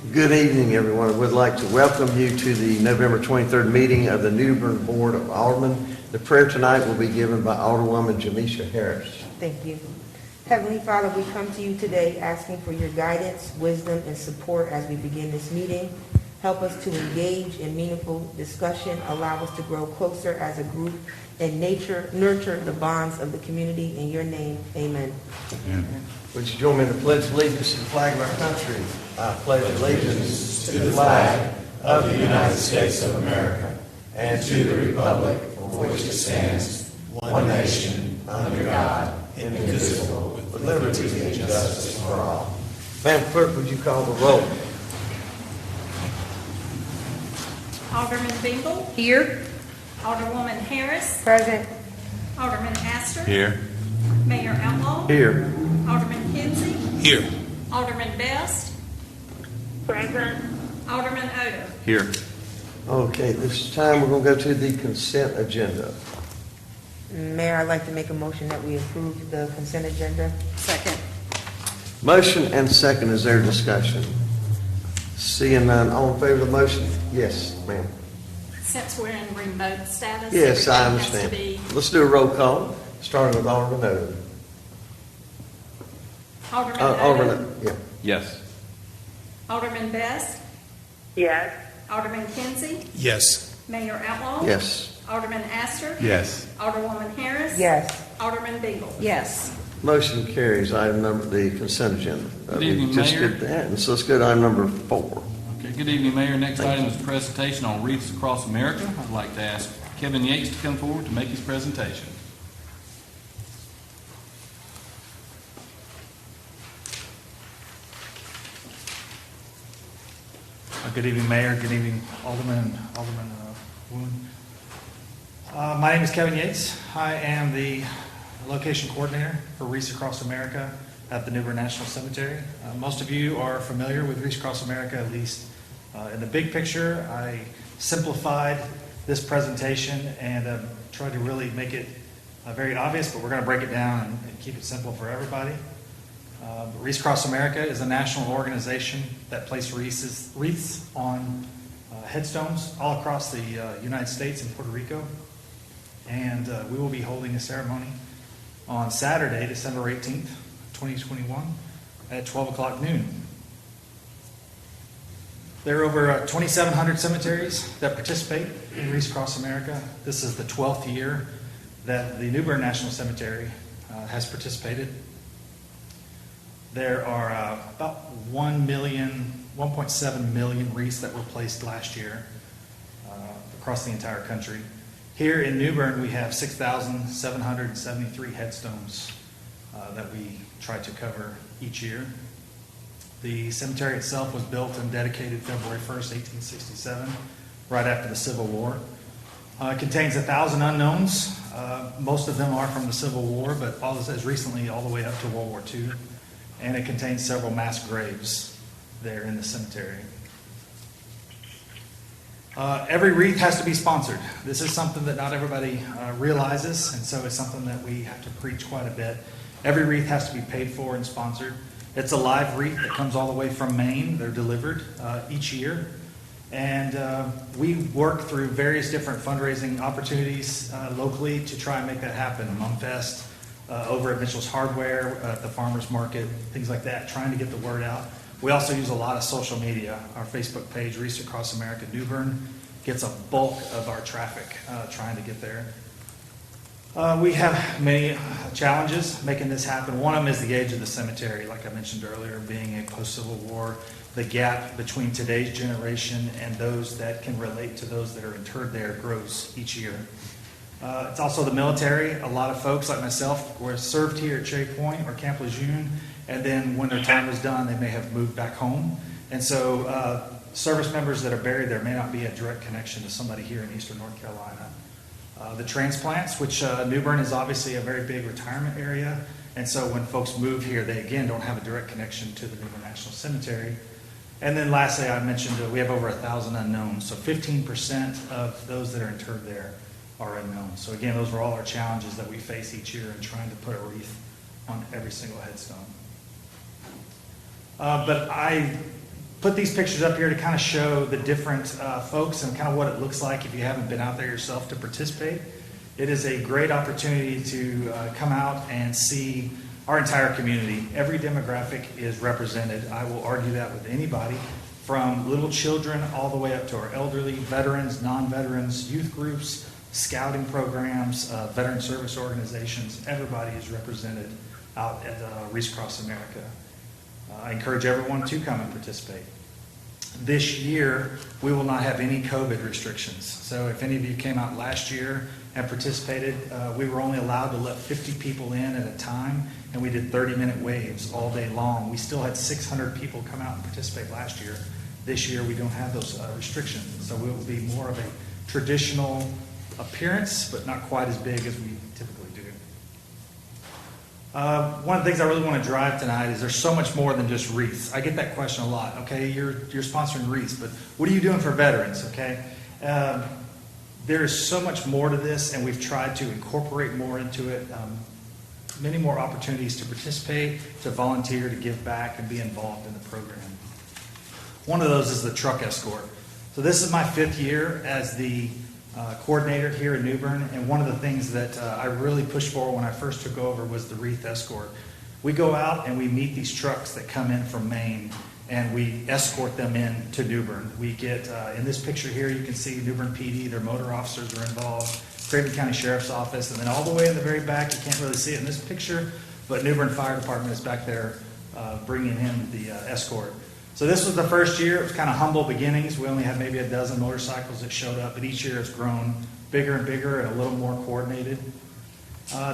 Good evening, everyone. I would like to welcome you to the November 23rd meeting of the New Bern Board of Aldermen. The prayer tonight will be given by Alderwoman Jamisha Harris. Thank you. Heavenly Father, we come to you today asking for your guidance, wisdom, and support as we begin this meeting. Help us to engage in meaningful discussion, allow us to grow closer as a group, and nurture the bonds of the community. In your name, amen. Amen. Would you join me in the pledge of allegiance to the flag of our country? I pledge allegiance To the flag of the United States of America and to the republic for which it stands, one nation, under God, indivisible, with liberty and justice for all. Madam Clerk, would you call the roll? Alderman Bingle. Here. Alderwoman Harris. Present. Alderman Astor. Here. Mayor Outlaw. Here. Alderman Kinsey. Here. Alderman Best. Present. Alderman Odom. Here. Okay, this time we're going to go to the consent agenda. Mayor, I'd like to make a motion that we approve the consent agenda. Second. Motion and second. Is there discussion? Seeing none, all in favor of the motion? Yes, ma'am. Since we're in remote status. Yes, I everything has to understand. be- Let's do a roll call, starting with Alderman Odom. Alderman Odom. Yeah. Yes. Alderman Best. Yes. Alderman Kinsey. Yes. Mayor Outlaw. Yes. Alderman Astor. Yes. Alderwoman Harris. Yes. Alderman Bingle. Yes. Motion carries. Item number, the consent agenda. Good evening, We just Mayor. did that, and so let's go to item number 4. Okay, good evening, Mayor. Next item is a presentation on Wreaths across America. I'd like to ask Kevin Yates to come forward to make his presentation. Good evening, Mayor. Good evening, Alderman, Woon. My name is Kevin Yates. I am the location coordinator for Wreaths Across America at the New Bern National Cemetery. Most of you are familiar with Wreaths Across America, at least in the big picture. I simplified this presentation and tried to really make it very obvious, but we're going to break it down and keep it simple for everybody. Wreaths Across America is a national organization that places wreaths on headstones all across the United States and Puerto Rico. And we will be holding a ceremony on Saturday, December 18th, 2021 at 12 o'clock noon. There are over 2,700 cemeteries that participate in Wreaths Across America. This is the 12th year that the New Bern National Cemetery has participated. There are about 1.7 million wreaths that were placed last year across the entire country. Here in New Bern, we have 6,773 headstones that we try to cover each year. The cemetery itself was built and dedicated February 1st, 1867, right after the Civil War. It contains 1,000 unknowns. Most of them are from the Civil War, but as recently all the way up to World War II. And it contains several mass graves there in the cemetery. Every wreath has to be sponsored. This is something that not everybody realizes, and so it's something that we have to preach quite a bit. Every wreath has to be paid for and sponsored. It's a live wreath that comes all the way from Maine. They're delivered each year. And we work through various different fundraising opportunities locally to try and make that happen. Mumfest, over at Mitchell's Hardware, at the farmer's market, things like that, trying to get the word out. We also use a lot of social media. Our Facebook page, Wreaths Across America New Bern, gets a bulk of our traffic trying to get there. We have many challenges making this happen. One of them is the age of the cemetery, like I mentioned earlier, being a post-Civil War. The gap between today's generation and those that can relate to those that are interred there grows each year. It's also the military. A lot of folks like myself were served here at Cherry Point or Camp Lejeune, and then when their time was done, they may have moved back home. And so service members that are buried there may not be a direct connection to somebody here in Eastern North Carolina. The transplants, which New Bern is obviously a very big retirement area, and so when folks move here, they again don't have a direct connection to the New Bern National Cemetery. And then lastly, I mentioned we have over 1,000 unknowns, so 15% of those that are interred there are unknown. So again, those are all our challenges that we face each year in trying to put a wreath on every single headstone. But I put these pictures up here to kind of show the different folks and kind of what it looks like if you haven't been out there yourself to participate. It is a great opportunity to come out and see our entire community. Every demographic is represented. I will argue that with anybody, from little children all the way up to our elderly, veterans, non-veterans, youth groups, scouting programs, veteran service organizations. Everybody is represented out at Wreaths Across America. I encourage everyone to come and participate. This year, we will not have any COVID restrictions. So if any of you came out last year and participated, we were only allowed to let 50 people in at a time, and we did 30-minute waves all day long. We still had 600 people come out and participate last year. This year, we don't have those restrictions. So we will be more of a traditional appearance, but not quite as big as we typically do. One of the things I really want to drive tonight is there's so much more than just Wreaths. I get that question a lot. Okay, you're sponsoring Wreaths, but what are you doing for veterans? Okay, there is so much more to this, and we've tried to incorporate more into it. Many more opportunities to participate, to volunteer, to give back, and be involved in the program. One of those is the truck escort. So this is my 5th year as the coordinator here in New Bern, and one of the things that I really pushed for when I first took over was the Wreath escort. We go out and we meet these trucks that come in from Maine, and we escort them in to New Bern. We get, in this picture here, you can see New Bern PD, their motor officers are involved, Craven County Sheriff's Office, and then all the way in the very back, you can't really see it in this picture, but New Bern Fire Department is back there bringing in the escort. So this was the first year. It was kind of humble beginnings. We only had maybe a dozen motorcycles that showed up, but each year it's grown bigger and bigger and a little more coordinated.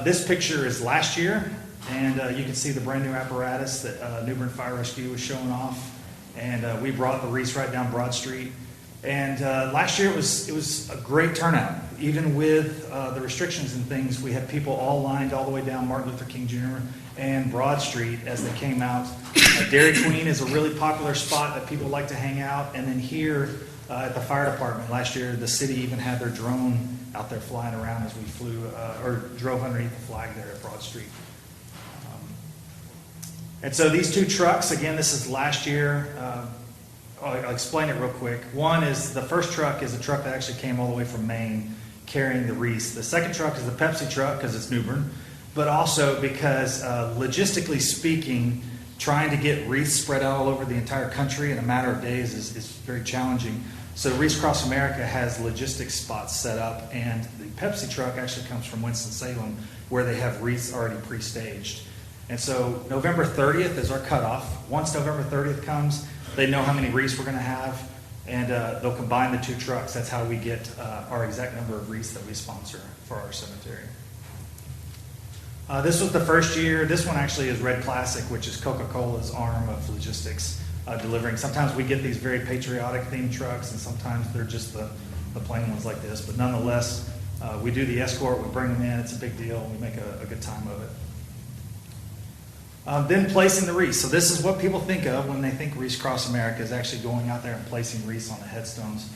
This picture is last year, and you can see the brand new apparatus that New Bern Fire Rescue was showing off, and we brought the Wreaths right down Broad Street. And last year it was a great turnout. Even with the restrictions and things, we had people all lined all the way down Martin Luther King Jr. and Broad Street as they came out. Dairy Queen is a really popular spot that people like to hang out. And then here at the fire department, last year the city even had their drone out there flying around as we flew or drove underneath the flag there at Broad Street. And so these 2 trucks, again, this is last year. I'll explain it real quick. One is, the first truck is a truck that actually came all the way from Maine carrying the Wreaths. The second truck is the Pepsi truck because it's New Bern, but also because logistically speaking, trying to get Wreaths spread out all over the entire country in a matter of days is very challenging. So Wreaths Across America has logistics spots set up, and the Pepsi truck actually comes from Winston-Salem, where they have Wreaths already pre-staged. And so November 30th is our cutoff. Once November 30th comes, they know how many Wreaths we're going to have, and they'll combine the 2 trucks. That's how we get our exact number of Wreaths that we sponsor for our cemetery. This was the first year. This one actually is Red Classic, which is Coca-Cola's arm of logistics delivering. Sometimes we get these very patriotic themed trucks, and sometimes they're just the plain ones like this. But nonetheless, we do the escort, we bring them in, it's a big deal, we make a good time of it. Then placing the wreaths. So this is what people think of when they think Wreaths Across America, is actually going out there and placing wreaths on the headstones.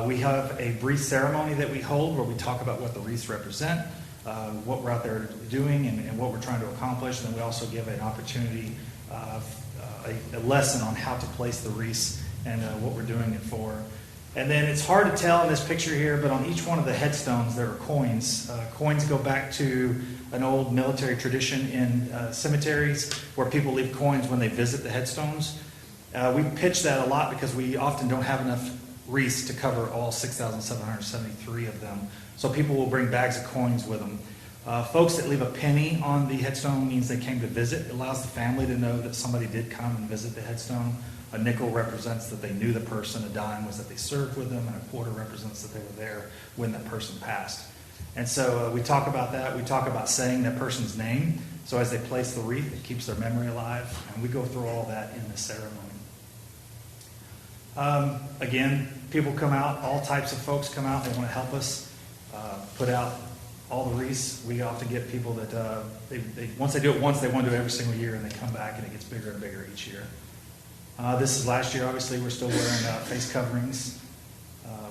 We have a brief ceremony that we hold where we talk about what the wreaths represent, what we're out there doing, and what we're trying to accomplish. And then we also give an opportunity, a lesson on how to place the wreaths and what we're doing it for. And then it's hard to tell in this picture here, but on each one of the headstones there are coins. Coins go back to an old military tradition in cemeteries where people leave coins when they visit the headstones. We pitch that a lot because we often don't have enough wreaths to cover all 6,773 of them. So people will bring bags of coins with them. Folks that leave a penny on the headstone means they came to visit. It allows the family to know that somebody did come and visit the headstone. A nickel represents that they knew the person. A dime was that they served with them. And a quarter represents that they were there when that person passed. And so we talk about that. We talk about saying that person's name. So as they place the wreath, it keeps their memory alive. And we go through all that in the ceremony. Again, people come out. All types of folks come out. They want to help us put out all the wreaths. We often get people that once they do it once, they want to do it every single year, and they come back, and it gets bigger and bigger each year. This is last year. Obviously, we're still wearing face coverings.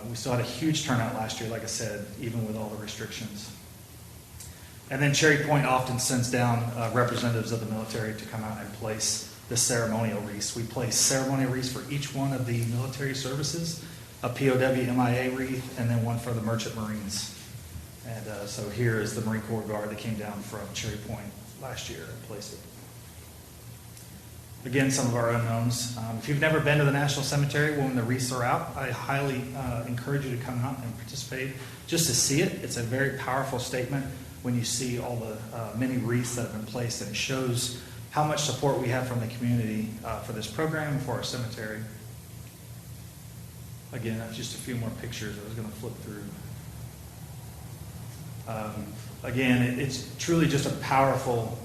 We still had a huge turnout last year, like I said, even with all the restrictions. And then Cherry Point often sends down representatives of the military to come out and place the ceremonial wreaths. We place ceremonial wreaths for each one of the military services, a POW MIA wreath, and then one for the Merchant Marines. And so here is the Marine Corps Guard that came down from Cherry Point last year and placed it. Again, some of our unknowns. If you've never been to the National Cemetery when the wreaths are out, I highly encourage you to come out and participate just to see it. It's a very powerful statement when you see all the many wreaths that have been placed, and it shows how much support we have from the community for this program and for our cemetery. Again, just a few more pictures I was going to flip through. Again, it's truly just a powerful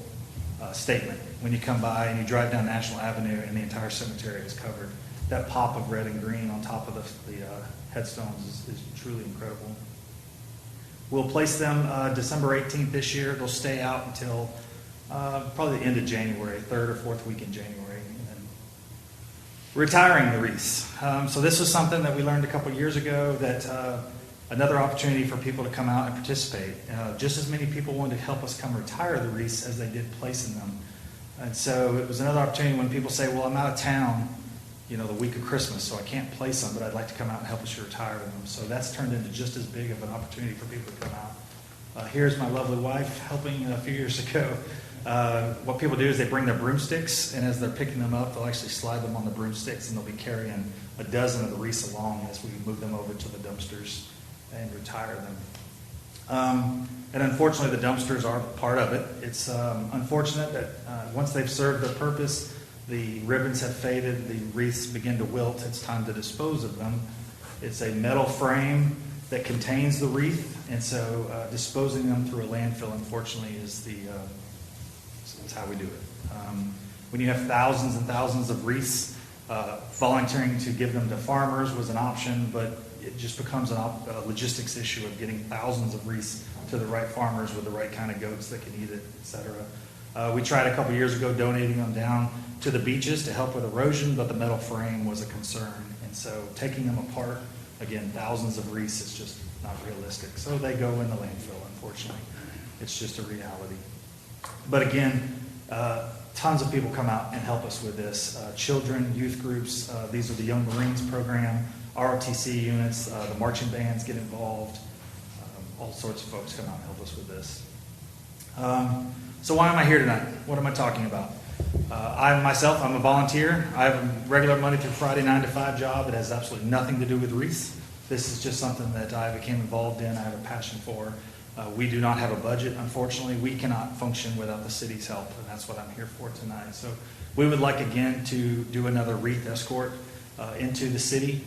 statement when you come by and you drive down National Avenue and the entire cemetery is covered. That pop of red and green on top of the headstones is truly incredible. We'll place them December 18th this year. They'll stay out until probably the end of January, 3rd or 4th week in January. And then retiring the wreaths. So this was something that we learned a couple years ago, that another opportunity for people to come out and participate. Just as many people wanted to help us come retire the wreaths as they did placing them. And so it was another opportunity when people say, well, I'm out of town, the week of Christmas, so I can't place them, but I'd like to come out and help us retire them. So that's turned into just as big of an opportunity for people to come out. Here's my lovely wife helping a few years ago. What people do is they bring their broomsticks, and as they're picking them up, they'll actually slide them on the broomsticks, and they'll be carrying a dozen of the wreaths along as we move them over to the dumpsters and retire them. And unfortunately, the dumpsters are part of it. It's unfortunate that once they've served their purpose, the ribbons have faded, the wreaths begin to wilt. It's time to dispose of them. It's a metal frame that contains the wreath, and so disposing them through a landfill, unfortunately, is how we do it. When you have thousands and thousands of wreaths, volunteering to give them to farmers was an option, but it just becomes a logistics issue of getting thousands of wreaths to the right farmers with the right kind of goats that can eat it, etc. We tried a couple years ago donating them down to the beaches to help with erosion, but the metal frame was a concern. And so taking them apart, again, thousands of wreaths is just not realistic. So they go in the landfill, unfortunately. It's just a reality. But again, tons of people come out and help us with this. Children, youth groups, these are the Young Marines program, ROTC units, the marching bands get involved. All sorts of folks come out and help us with this. So why am I here tonight? What am I talking about? I'm a volunteer. I have a regular Monday through Friday 9-to-5 job. It has absolutely nothing to do with wreaths. This is just something that I became involved in. I have a passion for. We do not have a budget, unfortunately. We cannot function without the city's help, and that's what I'm here for tonight. So we would like, again, to do another wreath escort into the city.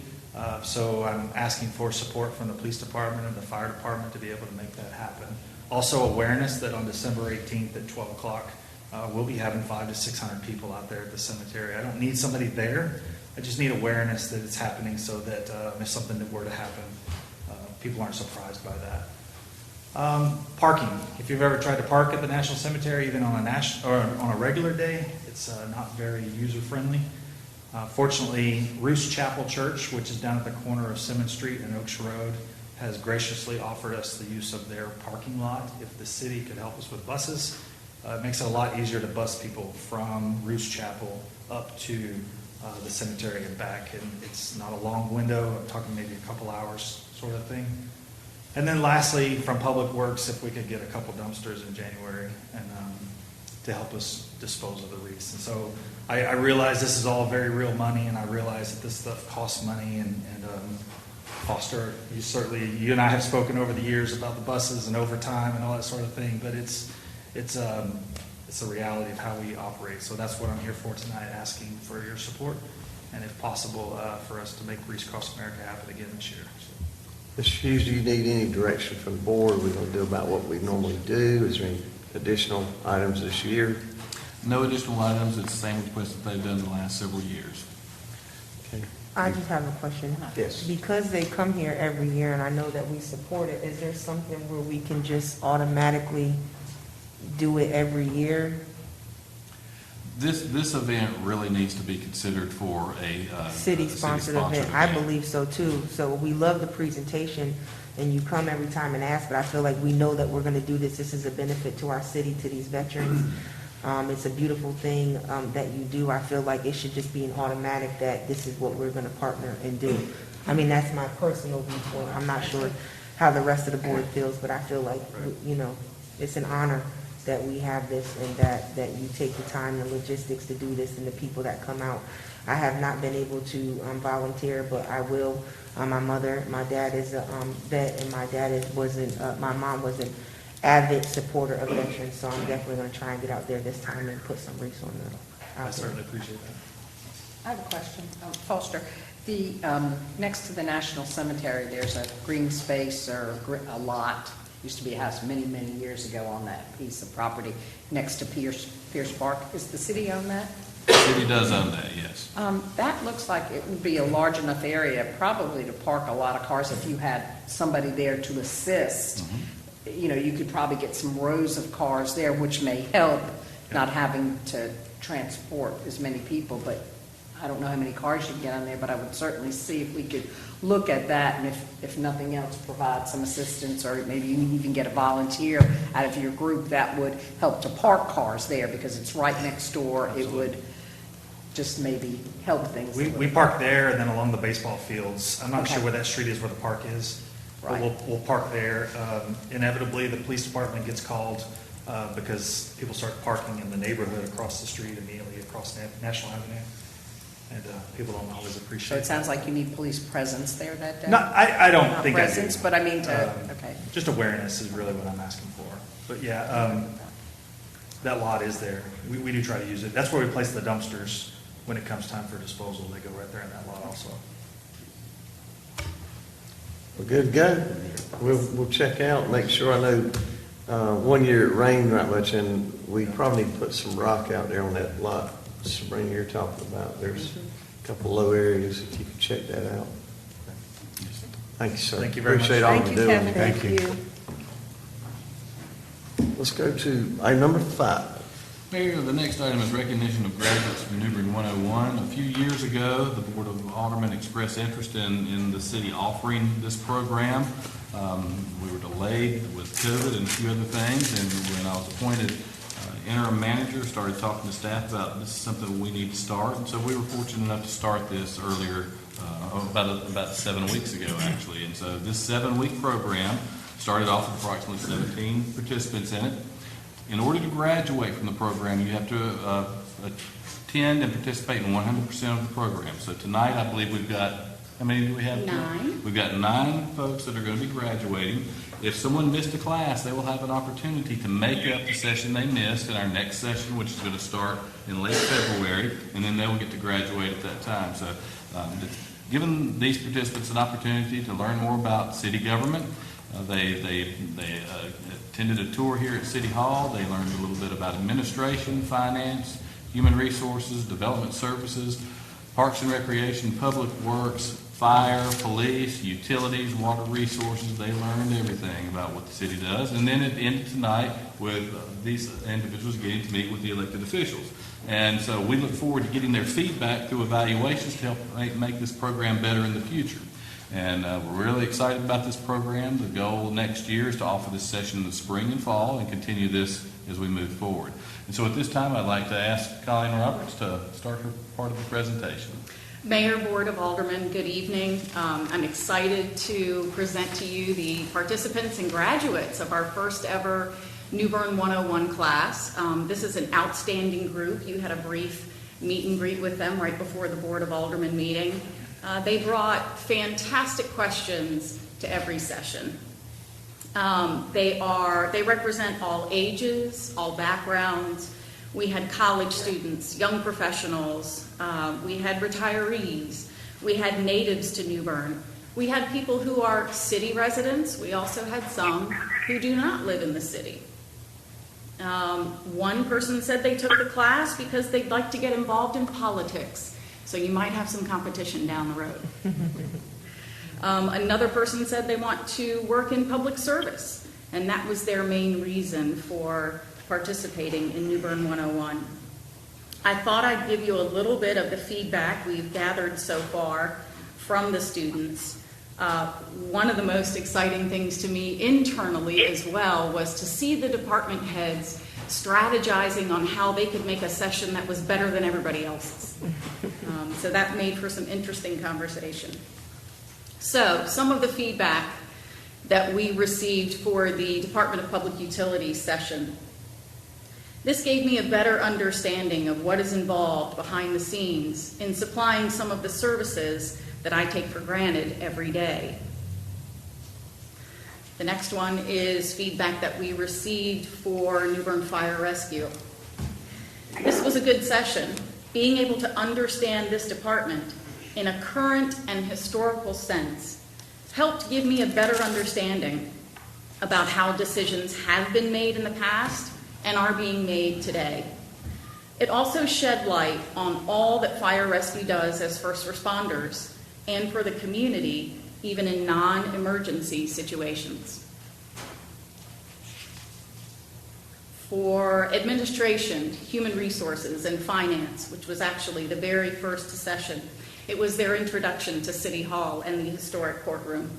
So I'm asking for support from the police department and the fire department to be able to make that happen. Also awareness that on December 18th at 12 o'clock, we'll be having 500 to 600 people out there at the cemetery. I don't need somebody there. I just need awareness that it's happening so that if something were to happen, people aren't surprised by that. Parking. If you've ever tried to park at the National Cemetery, even on a regular day, it's not very user-friendly. Fortunately, Ruth Chapel Church, which is down at the corner of Simmons Street and Oaks Road, has graciously offered us the use of their parking lot. If the city could help us with buses, it makes it a lot easier to bus people from Ruth Chapel up to the cemetery and back. And it's not a long window. I'm talking maybe a couple hours sort of thing. And then lastly, from Public Works, if we could get a couple dumpsters in January and to help us dispose of the wreaths. And so I realize this is all very real money, and I realize that this stuff costs money. And Foster, you and I have spoken over the years about the buses and overtime and all that sort of thing, but it's a reality of how we operate. So that's what I'm here for tonight, asking for your support, and if possible, for us to make Wreaths Across America happen again this year. So. Mr. Hughes, do you need any direction from the board? Are we going to do about what we normally do? Is there any additional items this year? No additional items. It's the same request that they've done the last several years. Okay. I just have a question. Yes. Because they come here every year, and I know that we support it, is there something where we can just automatically do it every year? This event really needs to be considered for a City-sponsored event. I believe so too. So we love the presentation, and you come every time and ask, but I feel like we know that we're going to do this. This is a benefit to our city, to these veterans. It's a beautiful thing that you do. I feel like it should just be an automatic that this is what we're going to partner and do. I mean, that's my personal viewpoint. I'm not sure how the rest of the board feels, but I feel like, you know, it's an honor that we have this and that you take the time and logistics to do this and the people that come out. I have not been able to volunteer, but I will. My dad is a vet, and my mom was an avid supporter of veterans, so I'm definitely going to try and get out there this time and put some wreaths on the I out there. certainly appreciate that. I have a question. Foster, the, next to the National Cemetery, there's a green space or a lot, used to be a house many, many years ago on that piece of property next to Pierce Park. Is the city own that? The city does own that, yes. That looks like it would be a large enough area probably to park a lot of cars if you had somebody there to assist. You know, you could probably get some rows of cars there, which may help not having to transport as many people, but I don't know how many cars you can get on there, but I would certainly see if we could look at that, and if nothing else, provide some assistance, or maybe you can even get a volunteer out of your group that would help to park cars there, because it's right next door. It would just maybe help things. We park there and then along the baseball fields. I'm not Okay. sure where that street is where the park is. But Right. we'll park there. Inevitably, the police department gets called because people start parking in the neighborhood across the street immediately across National Avenue. And people don't always So appreciate it sounds like you need police presence there that day? No, I don't Not think I do. presence, but I mean to, okay. Just awareness is really what I'm asking for. But yeah, that lot is there. We do try to use it. That's where we place the dumpsters when it comes time for disposal. They go right there in that lot also. Well, good to go. We'll check out, make sure. I know one year it rained right much, and we probably need to put some rock out there on that lot, Sabrina, you're talking about. There's a couple low areas, if you could check that out. Thank you, sir. Thank you very much. Appreciate all Thank you're you, doing. Kevin. Thank you. Let's go to item number 5. Mayor, the next item is recognition of graduates from New Bern 101. A few years ago, the Board of Aldermen expressed interest in the city offering this program. We were delayed with COVID and a few other things, and when I was appointed interim manager, started talking to staff about this is something we need to start. And so we were fortunate enough to start this earlier, about 7 weeks ago, actually. And so this 7-week program started off with approximately 17 participants in it. In order to graduate from the program, you have to attend and participate in 100% of the program. So tonight, I believe we've got, how many do we have? 9. We've got 9 folks that are going to be graduating. If someone missed a class, they will have an opportunity to make up the session they missed in our next session, which is going to start in late February, and then they will get to graduate at that time. So it's given these participants an opportunity to learn more about city government. They attended a tour here at City Hall. They learned a little bit about administration, finance, human resources, development services, parks and recreation, public works, fire, police, utilities, water resources. They learned everything about what the city does. And then at the end of tonight, with these individuals getting to meet with the elected officials. And so we look forward to getting their feedback through evaluations to help make this program better in the future. And we're really excited about this program. The goal next year is to offer this session in the spring and fall and continue this as we move forward. And so at this time, I'd like to ask Colleen Roberts to start her part of the presentation. Mayor, Board of Aldermen, good evening. I'm excited to present to you the participants and graduates of our first ever New Bern 101 class. This is an outstanding group. You had a brief meet and greet with them right before the Board of Aldermen meeting. They brought fantastic questions to every session. They represent all ages, all backgrounds. We had college students, young professionals, we had retirees, we had natives to New Bern. We had people who are city residents. We also had some who do not live in the city. One person said they took the class because they'd like to get involved in politics. So you might have some competition down the road. Another person said they want to work in public service, and that was their main reason for participating in New Bern 101. I thought I'd give you a little bit of the feedback we've gathered so far from the students. One of the most exciting things to me internally as well was to see the department heads strategizing on how they could make a session that was better than everybody else's. So that made for some interesting conversation. So some of the feedback that we received for the Department of Public Utilities session. This gave me a better understanding of what is involved behind the scenes in supplying some of the services that I take for granted every day. The next one is feedback that we received for New Bern Fire Rescue. This was a good session. Being able to understand this department in a current and historical sense helped give me a better understanding about how decisions have been made in the past and are being made today. It also shed light on all that fire rescue does as first responders and for the community, even in non-emergency situations. For administration, human resources, and finance, which was actually the very first session, it was their introduction to City Hall and the historic courtroom.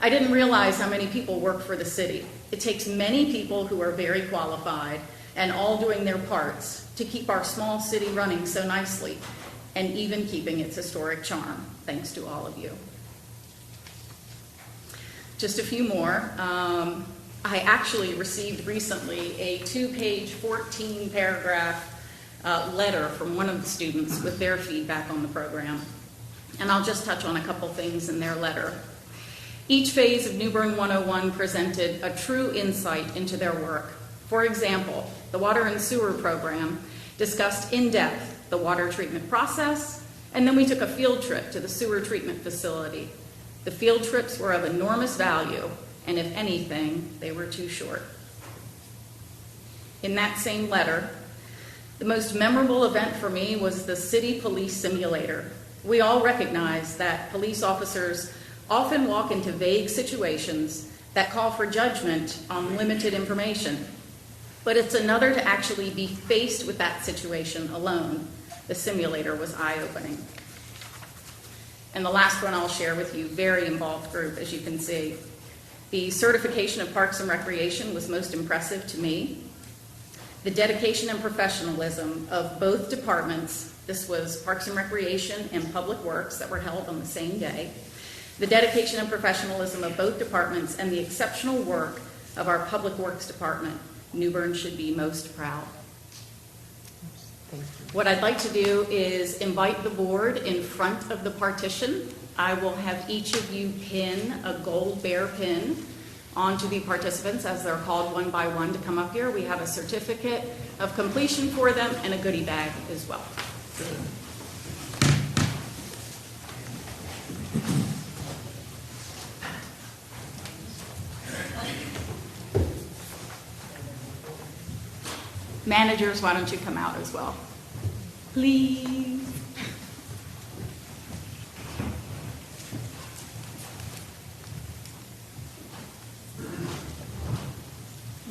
I didn't realize how many people work for the city. It takes many people who are very qualified and all doing their parts to keep our small city running so nicely and even keeping its historic charm. Thanks to all of you. Just a few more. I actually received recently a 2-page, 14-paragraph letter from one of the students with their feedback on the program. And I'll just touch on a couple things in their letter. Each phase of New Bern 101 presented a true insight into their work. For example, the water and sewer program discussed in depth the water treatment process, and then we took a field trip to the sewer treatment facility. The field trips were of enormous value, and if anything, they were too short. In that same letter, the most memorable event for me was the city police simulator. We all recognize that police officers often walk into vague situations that call for judgment on limited information. But it's another to actually be faced with that situation alone. The simulator was eye-opening. And the last one I'll share with you, very involved group, as you can see. The certification of Parks and Recreation was most impressive to me. The dedication and professionalism of both departments, this was Parks and Recreation and Public Works that were held on the same day. The dedication and professionalism of both departments and the exceptional work of our Public Works Department, New Bern should be most proud. What I'd like to do is invite the board in front of the partition. I will have each of you pin a gold bear pin onto the participants as they're called one by one to come up here. We have a certificate of completion for them and a goodie bag as well. Managers, why don't you come out as well? Please.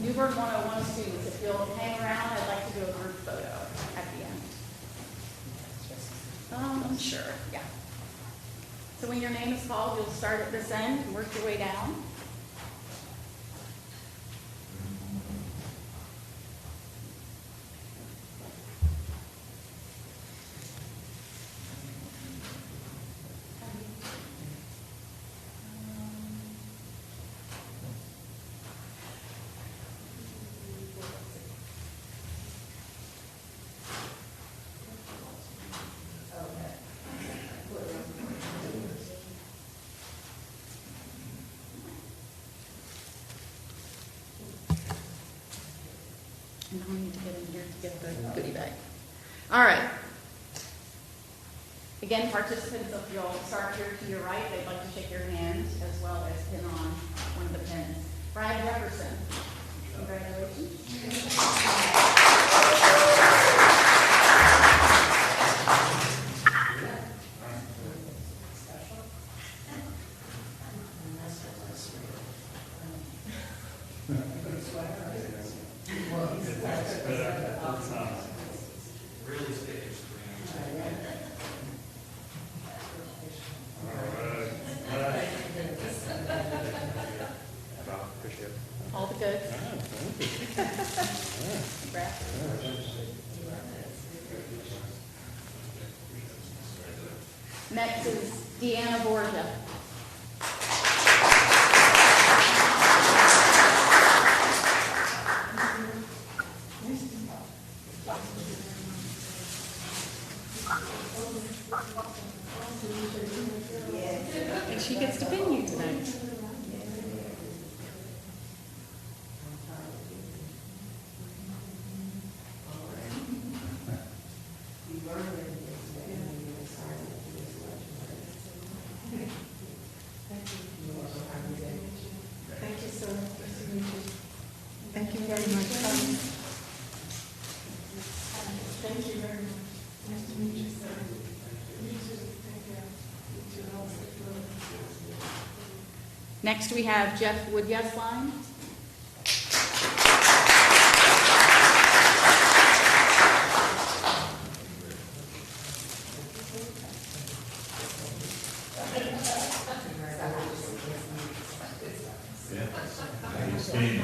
New Bern 101 students, if you'll hang around, I'd like to do a group photo at the end. Sure, yeah. So when your name is called, you'll start at this end and work your way down. And I need to get in here to get the goodie bag. All right. Again, participants, if you'll start here to your right, they'd like to shake your hand as well as pin on one of the pins. Brad Jefferson, congratulations. All the good. Next is Deanna Borgia. And she gets to pin you tonight. Thank you very much. Thank you very much. Nice to meet you, sir. You too. Thank you. Next, we have Jeff Woodyesline.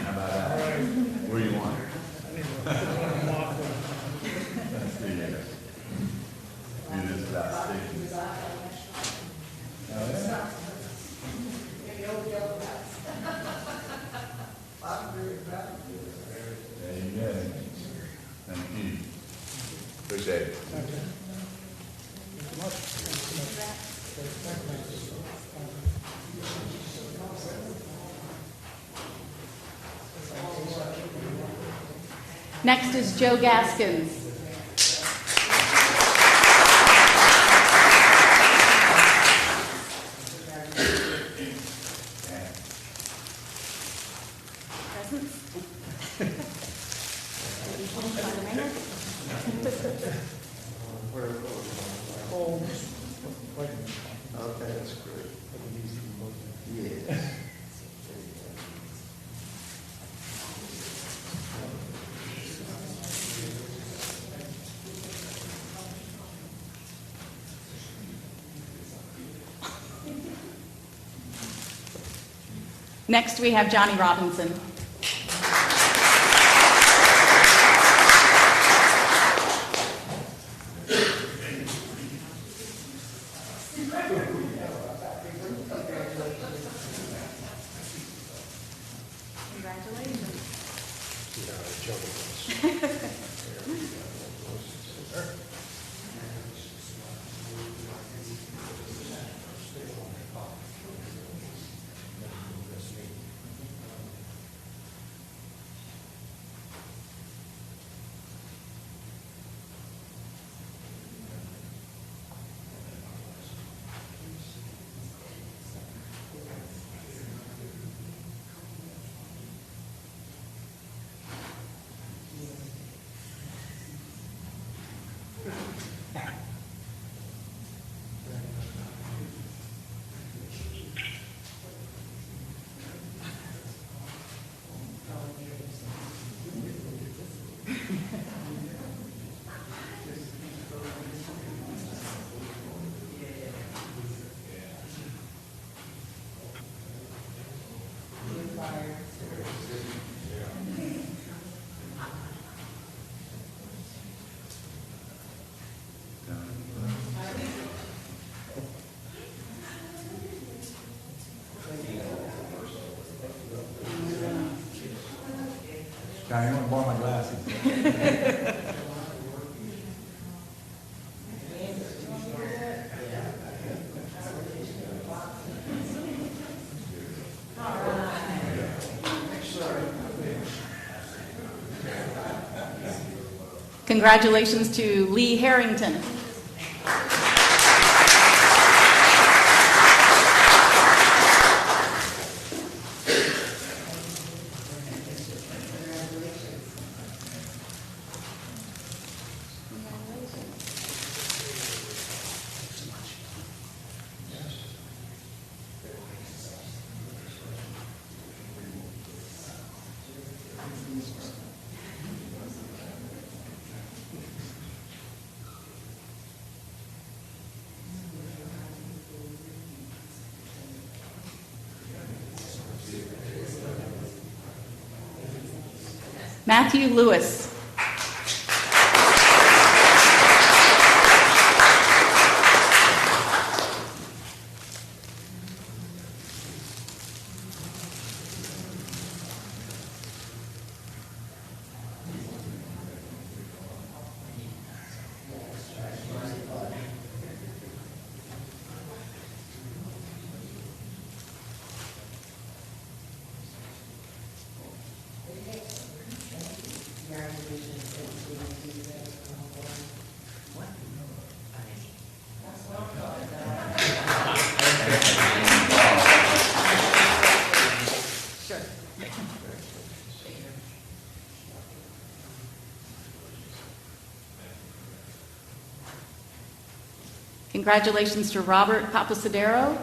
How about that? Where you want? Let's see here. Do this without sticking. There you go. Thank you. Appreciate it. Next is Joe Gaskins. Okay, that's great. Yes. Next, we have Johnny Robinson. Johnny, you want to borrow my glasses? Congratulations to Lee Harrington. Matthew Lewis. Congratulations to Robert Papasadero.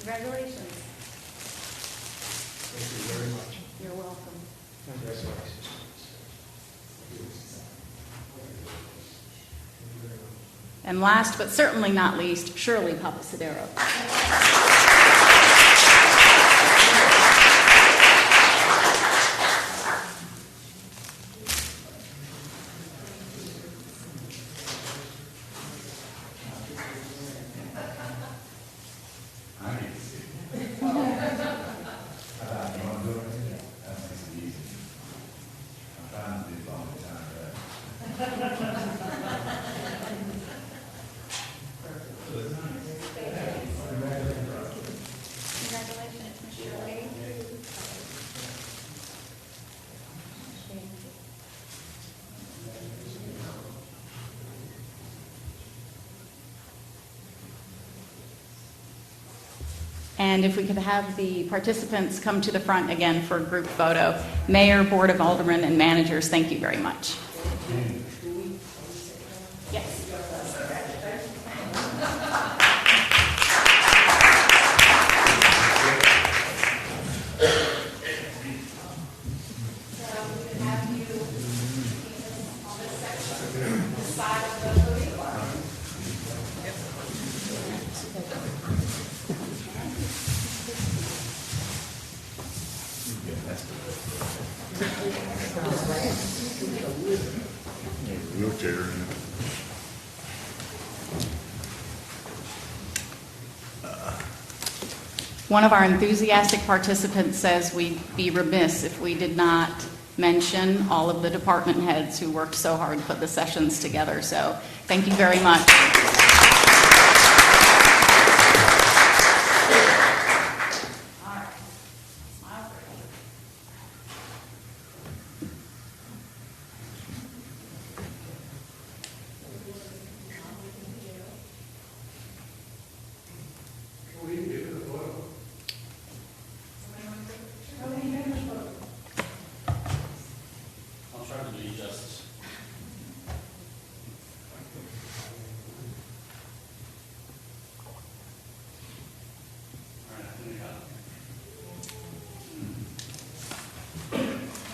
Congratulations. Thank you very much. You're welcome. Congratulations. And last but certainly not least, Shirley Papasadero. Congratulations, Ms. Shirley. And if we could have the participants come to the front again for a group photo. Mayor, Board of Aldermen, and managers, thank you very much. Yes. Wheelchair. One of our enthusiastic participants says we'd be remiss if we did not mention all of the department heads who worked so hard to put the sessions together. So thank you very much. I'll try to do you justice. All right, here we go.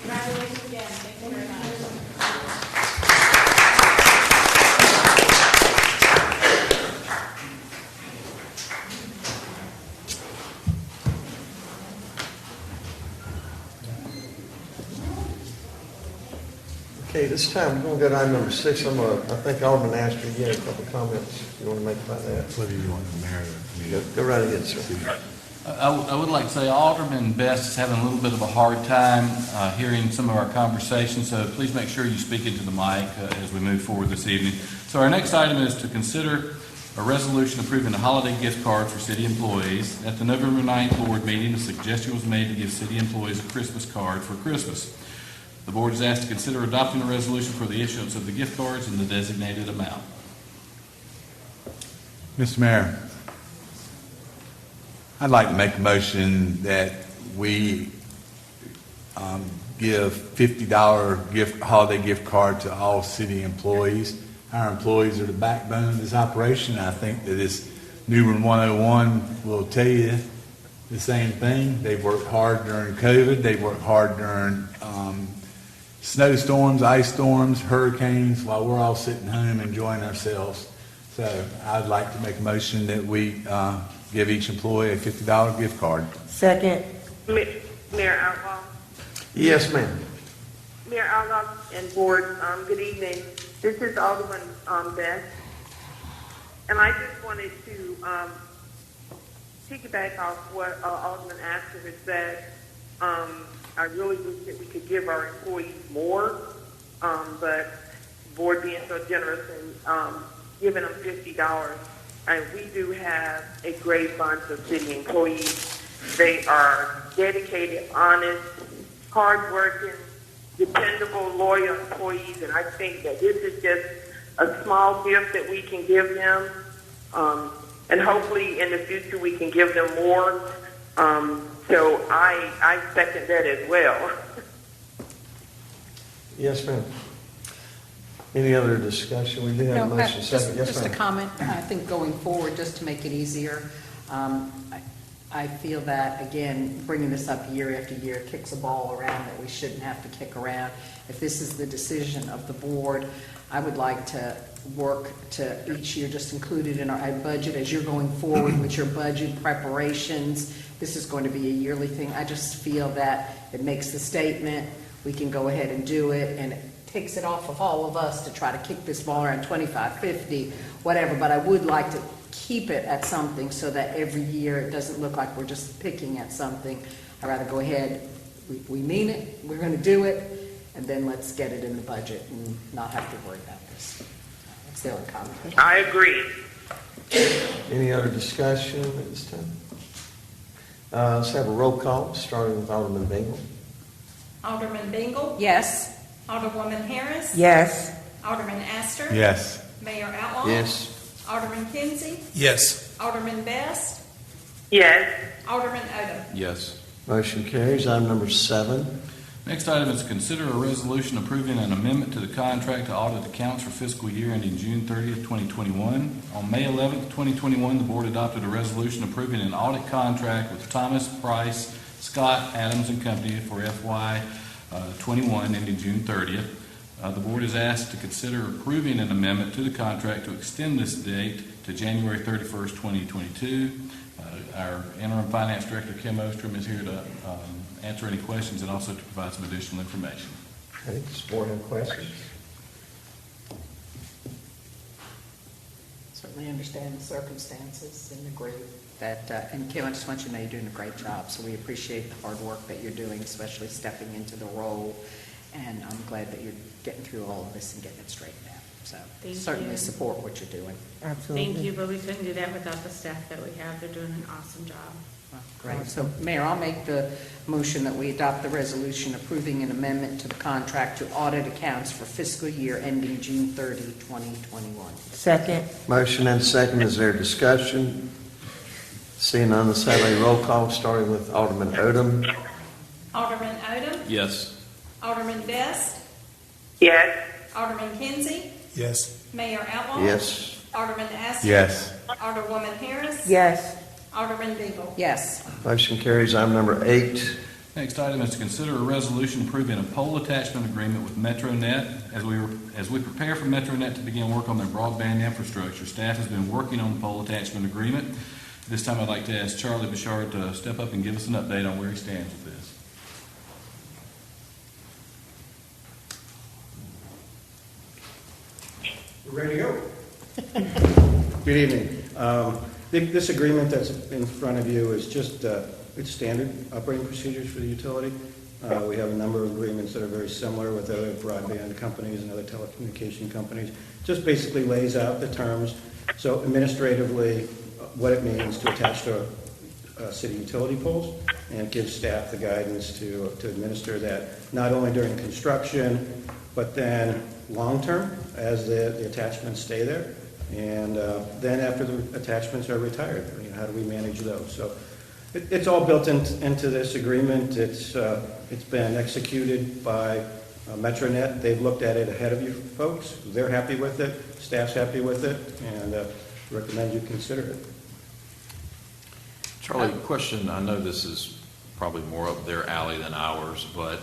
Congratulations again. Thank you very much. Okay, this time, we're going to go to item number 6. I think Alderman asked you, you had a couple of comments you want to make about that. What do you want to marry? Go right ahead, sir. I would like to say Alderman Best is having a little bit of a hard time hearing some of our conversations, so please make sure you speak into the mic as we move forward this evening. So our next item is to consider a resolution approving a holiday gift card for city employees. At the November 9th board meeting, a suggestion was made to give city employees a Christmas card for Christmas. The board is asked to consider adopting a resolution for the issuance of the gift cards in the designated amount. Mr. Mayor, I'd like to make a motion that we give $50 holiday gift card to all city employees. Our employees are the backbone of this operation. I think that this New Bern 101 will tell you the same thing. They've worked hard during COVID. They've worked hard during snowstorms, ice storms, hurricanes, while we're all sitting home enjoying ourselves. So I'd like to make a motion that we give each employee a $50 gift card. Second. Mayor Outlaw. Yes, ma'am. Mayor Outlaw and board, good evening. This is Alderman Best. And I just wanted to piggyback off what Alderman Astor had said. I really wish that we could give our employees more, but the board being so generous and giving them $50 and we do have a great bunch of city employees. They are dedicated, honest, hardworking, dependable, loyal employees, and I think that this is just a small gift that we can give them, and hopefully in the future we can give them more. So I second that as well. Yes, ma'am. Any other discussion? We do have a No, motion second. Yes, just a ma'am. comment. I think going forward, just to make it easier, I feel that, again, bringing this up year after year kicks a ball around that we shouldn't have to kick around. If this is the decision of the board, I would like to work to each year just include it in our budget as you're going forward with your budget preparations. This is going to be a yearly thing. I just feel that it makes the statement, we can go ahead and do it, and it takes it off of all of us to try to kick this ball around 25, 50, whatever. But I would like to keep it at something so that every year it doesn't look like we're just picking at something. I'd rather go ahead, we mean it, we're going to do it, and then let's get it in the budget and not have to worry about this. That's the only comment. I agree. Any other discussion at this time? Let's have a roll call, starting with Alderman Bingle. Alderman Bingle? Yes. Alderwoman Harris? Yes. Alderman Astor? Yes. Mayor Outlaw? Yes. Alderman Kinsey? Yes. Alderman Best? Yes. Alderman Odom? Yes. Motion carries. Item number 7. Next item is to consider a resolution approving an amendment to the contract to audit accounts for fiscal year ending June 30th, 2021. On May 11th, 2021, the board adopted a resolution approving an audit contract with Thomas Price, Scott, Adams and Company for FY 21 ending June 30th. The board is asked to consider approving an amendment to the contract to extend this date to January 31st, 2022. Our interim finance director, Kim Ostrom, is here to answer any questions and also to provide some additional information. Okay, does the board have questions? Certainly understand the circumstances and agree that, and Kim, I just want you to know you're doing a great job, so we appreciate the hard work that you're doing, especially stepping into the role, and I'm glad that you're getting through all of this and getting it straightened out. So Thank certainly you. support what you're doing. Absolutely. Thank you, but we couldn't do that without the staff that we have. They're doing an awesome job. Great. So, Mayor, I'll make the motion that we adopt the resolution approving an amendment to the contract to audit accounts for fiscal year ending June 30, 2021. Second. Motion and second. Is there discussion? Seeing none, let's have a roll call, starting with Alderman Odom. Alderman Odom? Yes. Alderman Best? Yes. Alderman Kinsey? Yes. Mayor Outlaw? Yes. Alderman Astor? Yes. Alderwoman Harris? Yes. Alderman Bingle? Yes. Motion carries. Item number 8. Next item is to consider a resolution approving a pole attachment agreement with MetroNet. As we prepare for MetroNet to begin work on their broadband infrastructure, staff has been working on the pole attachment agreement. This time I'd like to ask Charlie Bouchard to step up and give us an update on where he stands with this. We're ready to go. Good evening. This agreement that's in front of you is just, it's standard operating procedures for the utility. We have a number of agreements that are very similar with other broadband companies and other telecommunication companies. Just basically lays out the terms, so administratively, what it means to attach to city utility poles, and it gives staff the guidance to administer that, not only during construction, but then long-term, as the attachments stay there, and then after the attachments are retired, how do we manage those? So it's all built into this agreement. It's been executed by MetroNet. They've looked at it ahead of you folks. They're happy with it, staff's happy with it, and recommend you consider it. Charlie, question, I know this is probably more up their alley than ours, but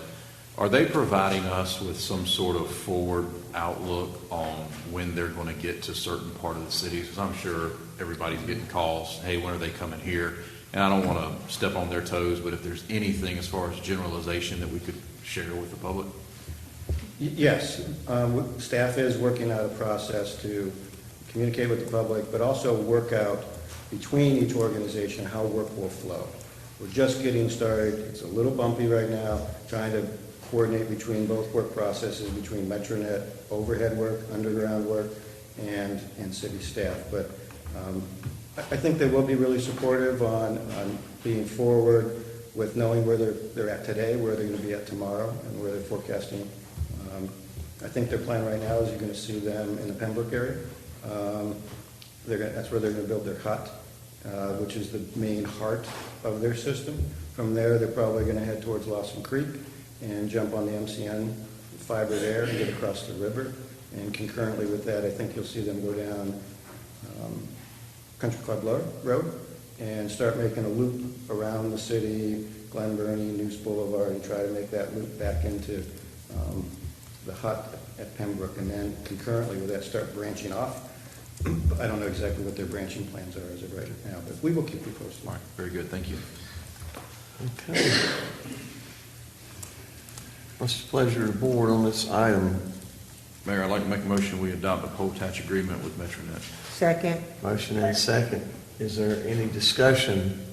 are they providing us with some sort of forward outlook on when they're going to get to certain part of the city? Because I'm sure everybody's getting calls, hey, when are they coming here? And I don't want to step on their toes, but if there's anything as far as generalization that we could share with the public? Yes, staff is working out a process to communicate with the public, but also work out between each organization how work will flow. We're just getting started. It's a little bumpy right now, trying to coordinate between both work processes, between MetroNet overhead work, underground work, and city staff. But I think they will be really supportive on being forward with knowing where they're at today, where they're going to be at tomorrow, and where they're forecasting. I think their plan right now is you're going to see them in the Pembroke area. That's where they're going to build their hut, which is the main heart of their system. From there, they're probably going to head towards Lawson Creek and jump on the MCN fiber there and get across the river. And concurrently with that, I think you'll see them go down Country Club Road and start making a loop around the city, Glen Burnie, News Boulevard, and try to make that loop back into the hut at Pembroke, and then concurrently with that, start branching off. I don't know exactly what their branching plans are as of right now, but we will keep you posted. All right, very good, thank you. Okay. What's the pleasure of the board on this item? Mayor, I'd like to make a motion, we adopt a poll attach agreement with MetroNet. Second. Motion and second. Is there any discussion?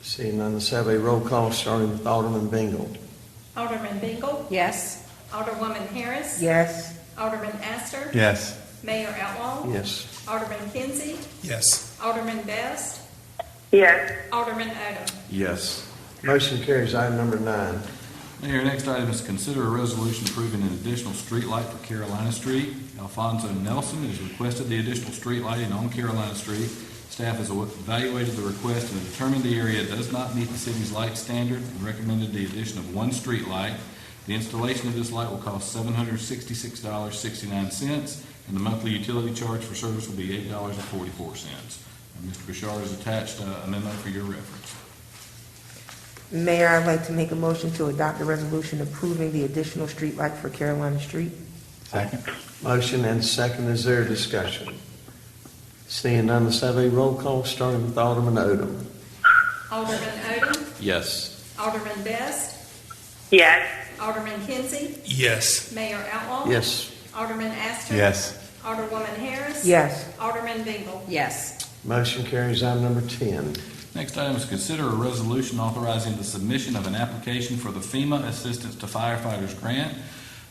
Seeing none, let's have a roll call starting with Alderman Bingle. Alderman Bingle? Yes. Alderwoman Harris? Yes. Alderman Astor? Yes. Mayor Outlaw? Yes. Alderman Kinsey? Yes. Alderman Best? Yes. Alderman Odom? Yes. Motion carries. Item number 9. Mayor, next item is consider a resolution approving an additional streetlight for Carolina Street. Alfonso Nelson has requested the additional street lighting on Carolina Street. Staff has evaluated the request and determined the area does not meet the city's light standard and recommended the addition of one street light. The installation of this light will cost $766.69, and the monthly utility charge for service will be $8.44. Mr. Bashar has attached a memo for your reference. Mayor, I'd like to make a motion to adopt a resolution approving the additional street light for Carolina Street. Second. Motion and second. Is there a discussion? Seeing none, let's have a roll call starting with Alderman Odom. Alderman Odom? Yes. Alderman Best? Yes. Alderman Kinsey? Yes. Mayor Outlaw? Yes. Alderman Astor? Yes. Alderwoman Harris? Yes. Alderman Bingle? Yes. Motion carries. Item number 10. Next item is consider a resolution authorizing the submission of an application for the Fema Assistance to Firefighters Grant.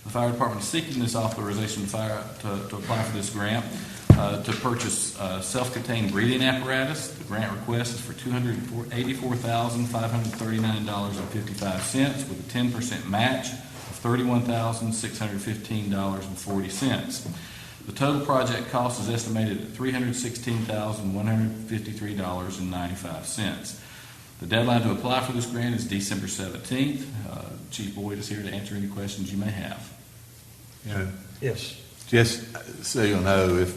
The fire department is seeking this authorization to apply for this grant to purchase self-contained breathing apparatus. The grant request is for $284,539.55 with a 10% match of $31,615.40. The total project cost is estimated at $316,153.95. The deadline to apply for this grant is December 17th. Chief Boyd is here to answer any questions you may have. Yes. Just so you'll know,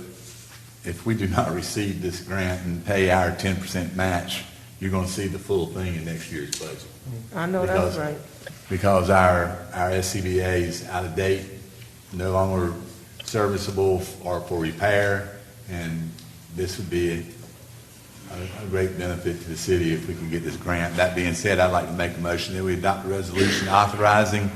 if we do not receive this grant and pay our 10% match, you're going to see the full thing in next year's budget. I know that's right. Because our SCBA is out of date, no longer serviceable or for repair, and this would be a great benefit to the city if we can get this grant. That being said, I'd like to make a motion that we adopt a resolution authorizing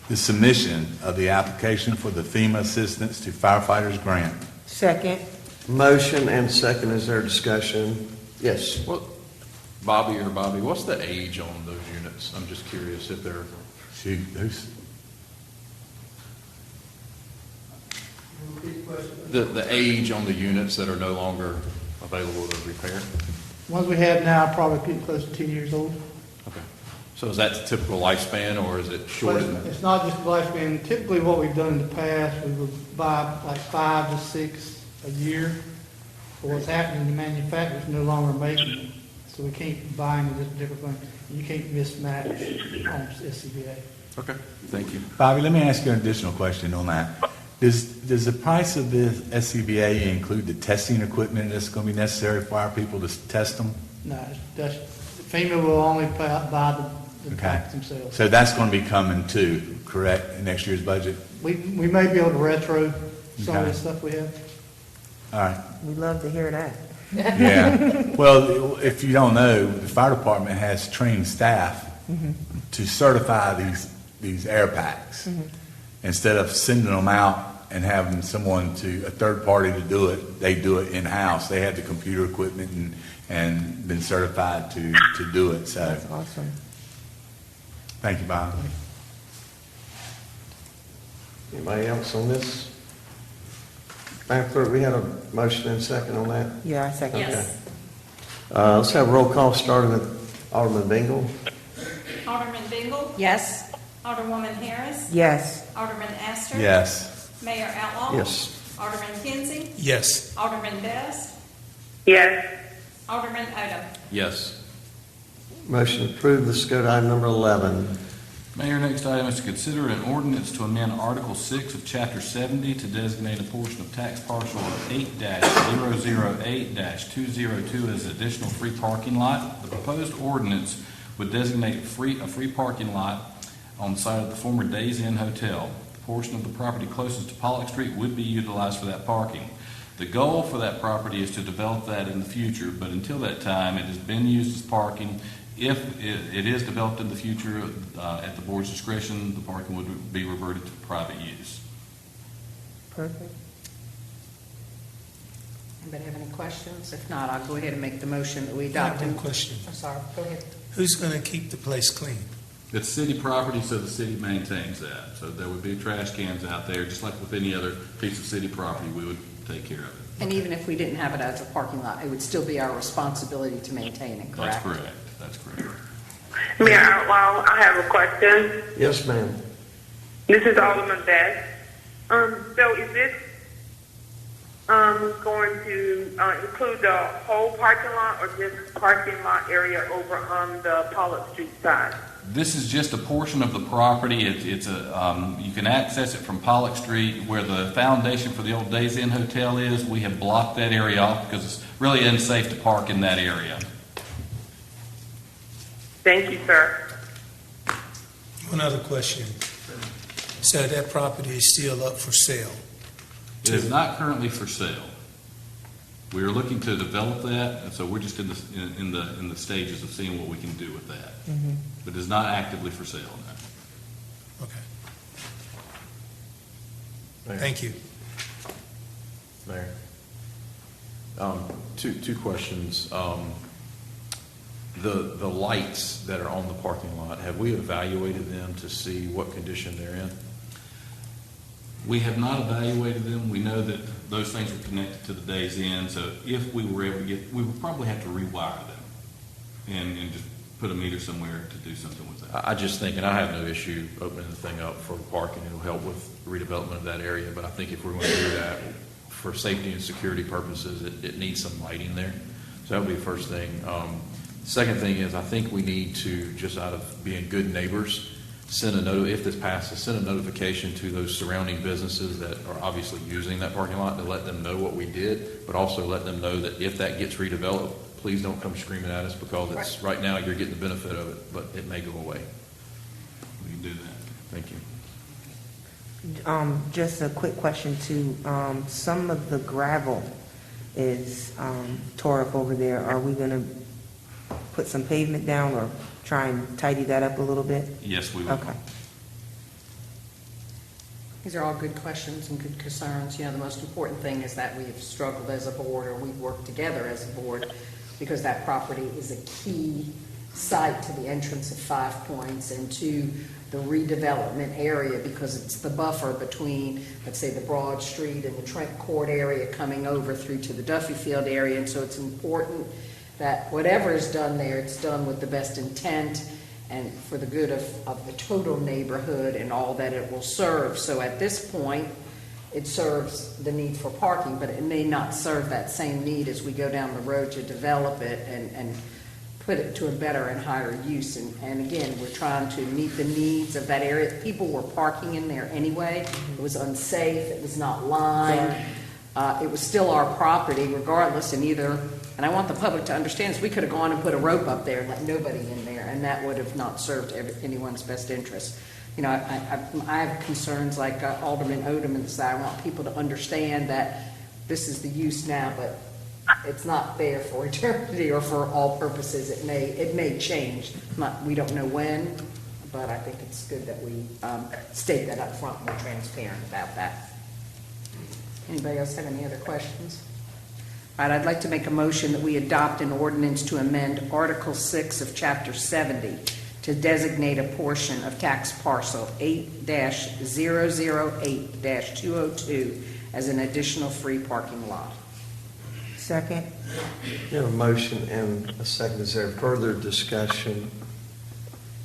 the submission of the application for the FEMA Assistance to Firefighters Grant. Second. Motion and second. Is there discussion? Yes. Well, Bobby, what's the age on those units? I'm just curious if they're, the age on the units that are no longer available to repair? Ones we have now are probably getting close to 10 years old. Okay. So is that the typical lifespan, or is it shorter than that? It's not just lifespan. Typically what we've done in the past, we would buy like 5 to 6 a year. But what's happening, the manufacturer's no longer making them. So we can't buy any different things. You can't mismatch on SCBA. Okay, thank you. Bobby, let me ask you an additional question on that. Does the price of the SCBA include the testing equipment that's going to be necessary for our people to test them? No, that's, FEMA will only buy the packs themselves. So that's going to be coming too, correct, in next year's budget? We may be able to retro some of Okay. the stuff we have. All right. We'd love to hear that. Yeah. Well, if you don't know, the fire department has trained staff to certify these air packs. Instead of sending them out and having a third party to do it, they do it in-house. They have the computer equipment and been certified to do it. So, That's awesome. thank you, Bob. Anybody else on this? Madam Clerk, we had a motion and second on that. Yeah, I second that. Yes. Let's have a roll call starting with Alderman Bingle. Alderman Bingle? Yes? Alderwoman Harris? Yes. Alderman Astor? Yes. Mayor Outlaw? Yes. Alderman Kinsey? Yes. Alderman Best? Yes. Alderman Odom? Yes. Motion approved. Let's go to item number 11. Mayor, next item is to consider an ordinance to amend Article 6 of Chapter 70 to designate a portion of tax parcel of 8-008-202 as additional free parking lot. The proposed ordinance would designate a free parking lot on the site of the former Days Inn Hotel. The portion of the property closest to Pollock Street would be utilized for that parking. The goal for that property is to develop that in the future, but until that time, it has been used as parking. If it is developed in the future, at the board's discretion, the parking would be reverted to private use. Perfect. Anybody have any questions? If not, I'll go ahead and make the motion that we I adopt. have one question. I'm sorry, go ahead. Who's going to keep the place clean? It's city property, so the city maintains that. So there would be trash cans out there, just like with any other piece of city property, we would take care of it. And even if we didn't have it as a parking lot, it would still be our responsibility to maintain it, correct? That's correct. That's correct. Mayor Outlaw, I have a question. Yes, ma'am. This is Alderman Best. So is this going to include the whole parking lot or just parking lot area over on the Pollock Street side? This is just a portion of the property. It's a you can access it from Pollock Street, where the foundation for the old Days Inn Hotel is. We have blocked that area off because it's really unsafe to park in that area. Thank you, sir. One other question. So that property is still up for sale? It is not currently for sale. We are looking to develop that, and so we're just in the stages of seeing what we can do with that. But it is not actively for sale now. Okay. Mayor. Thank you. Mayor. Two questions. The lights that are on the parking lot, have we evaluated them to see what condition they're in? We have not evaluated them. We know that those things are connected to the Days Inn, so if we were able to get, we would probably have to rewire them and just put a meter somewhere to do something with that. I just think, and I have no issue opening the thing up for parking, it'll help with redevelopment of that area, but I think if we're going to do that for safety and security purposes, it needs some lighting there. So that would be the first thing. Second thing is, I think we need to, just out of being good neighbors, if this passes, send a notification to those surrounding businesses that are obviously using that parking lot to let them know what we did, but also let them know that if that gets redeveloped, please don't come screaming at us, because it's right now you're getting the benefit of it, but it may go away. We can do that. Thank you. Just a quick question too. Some of the gravel is tore up over there. Are we going to put some pavement down or try and tidy that up a little bit? Yes, we will. Okay. These are all good questions and good concerns. You know, the most important thing is that we've struggled as a board, or we've worked together as a board, because that property is a key site to the entrance of 5 Points and to the redevelopment area, because it's the buffer between, let's say, the Broad Street and the Trent Court area coming over through to the Duffy Field area. And so it's important that whatever is done there, it's done with the best intent and for the good of the total neighborhood and all that it will serve. So at this point, it serves the need for parking, but it may not serve that same need as we go down the road to develop it and put it to a better and higher use. And again, we're trying to meet the needs of that area. People were parking in there anyway. It was unsafe. It was not lined. It was still our property regardless, and I want the public to understand this, we could have gone and put a rope up there and let nobody in there, and that would have not served anyone's best interest. You know, I have concerns like Alderman Odom, that I want people to understand that this is the use now, but it's not there for eternity or for all purposes. It may change. We don't know when, but I think it's good that we state that up front and we're transparent about that. Anybody else have any other questions? All right, I'd like to make a motion that we adopt an ordinance to amend Article 6 of Chapter 70 to designate a portion of tax parcel 8-008-202 as an additional free parking lot. Second. You have a motion and a second. Is there further discussion?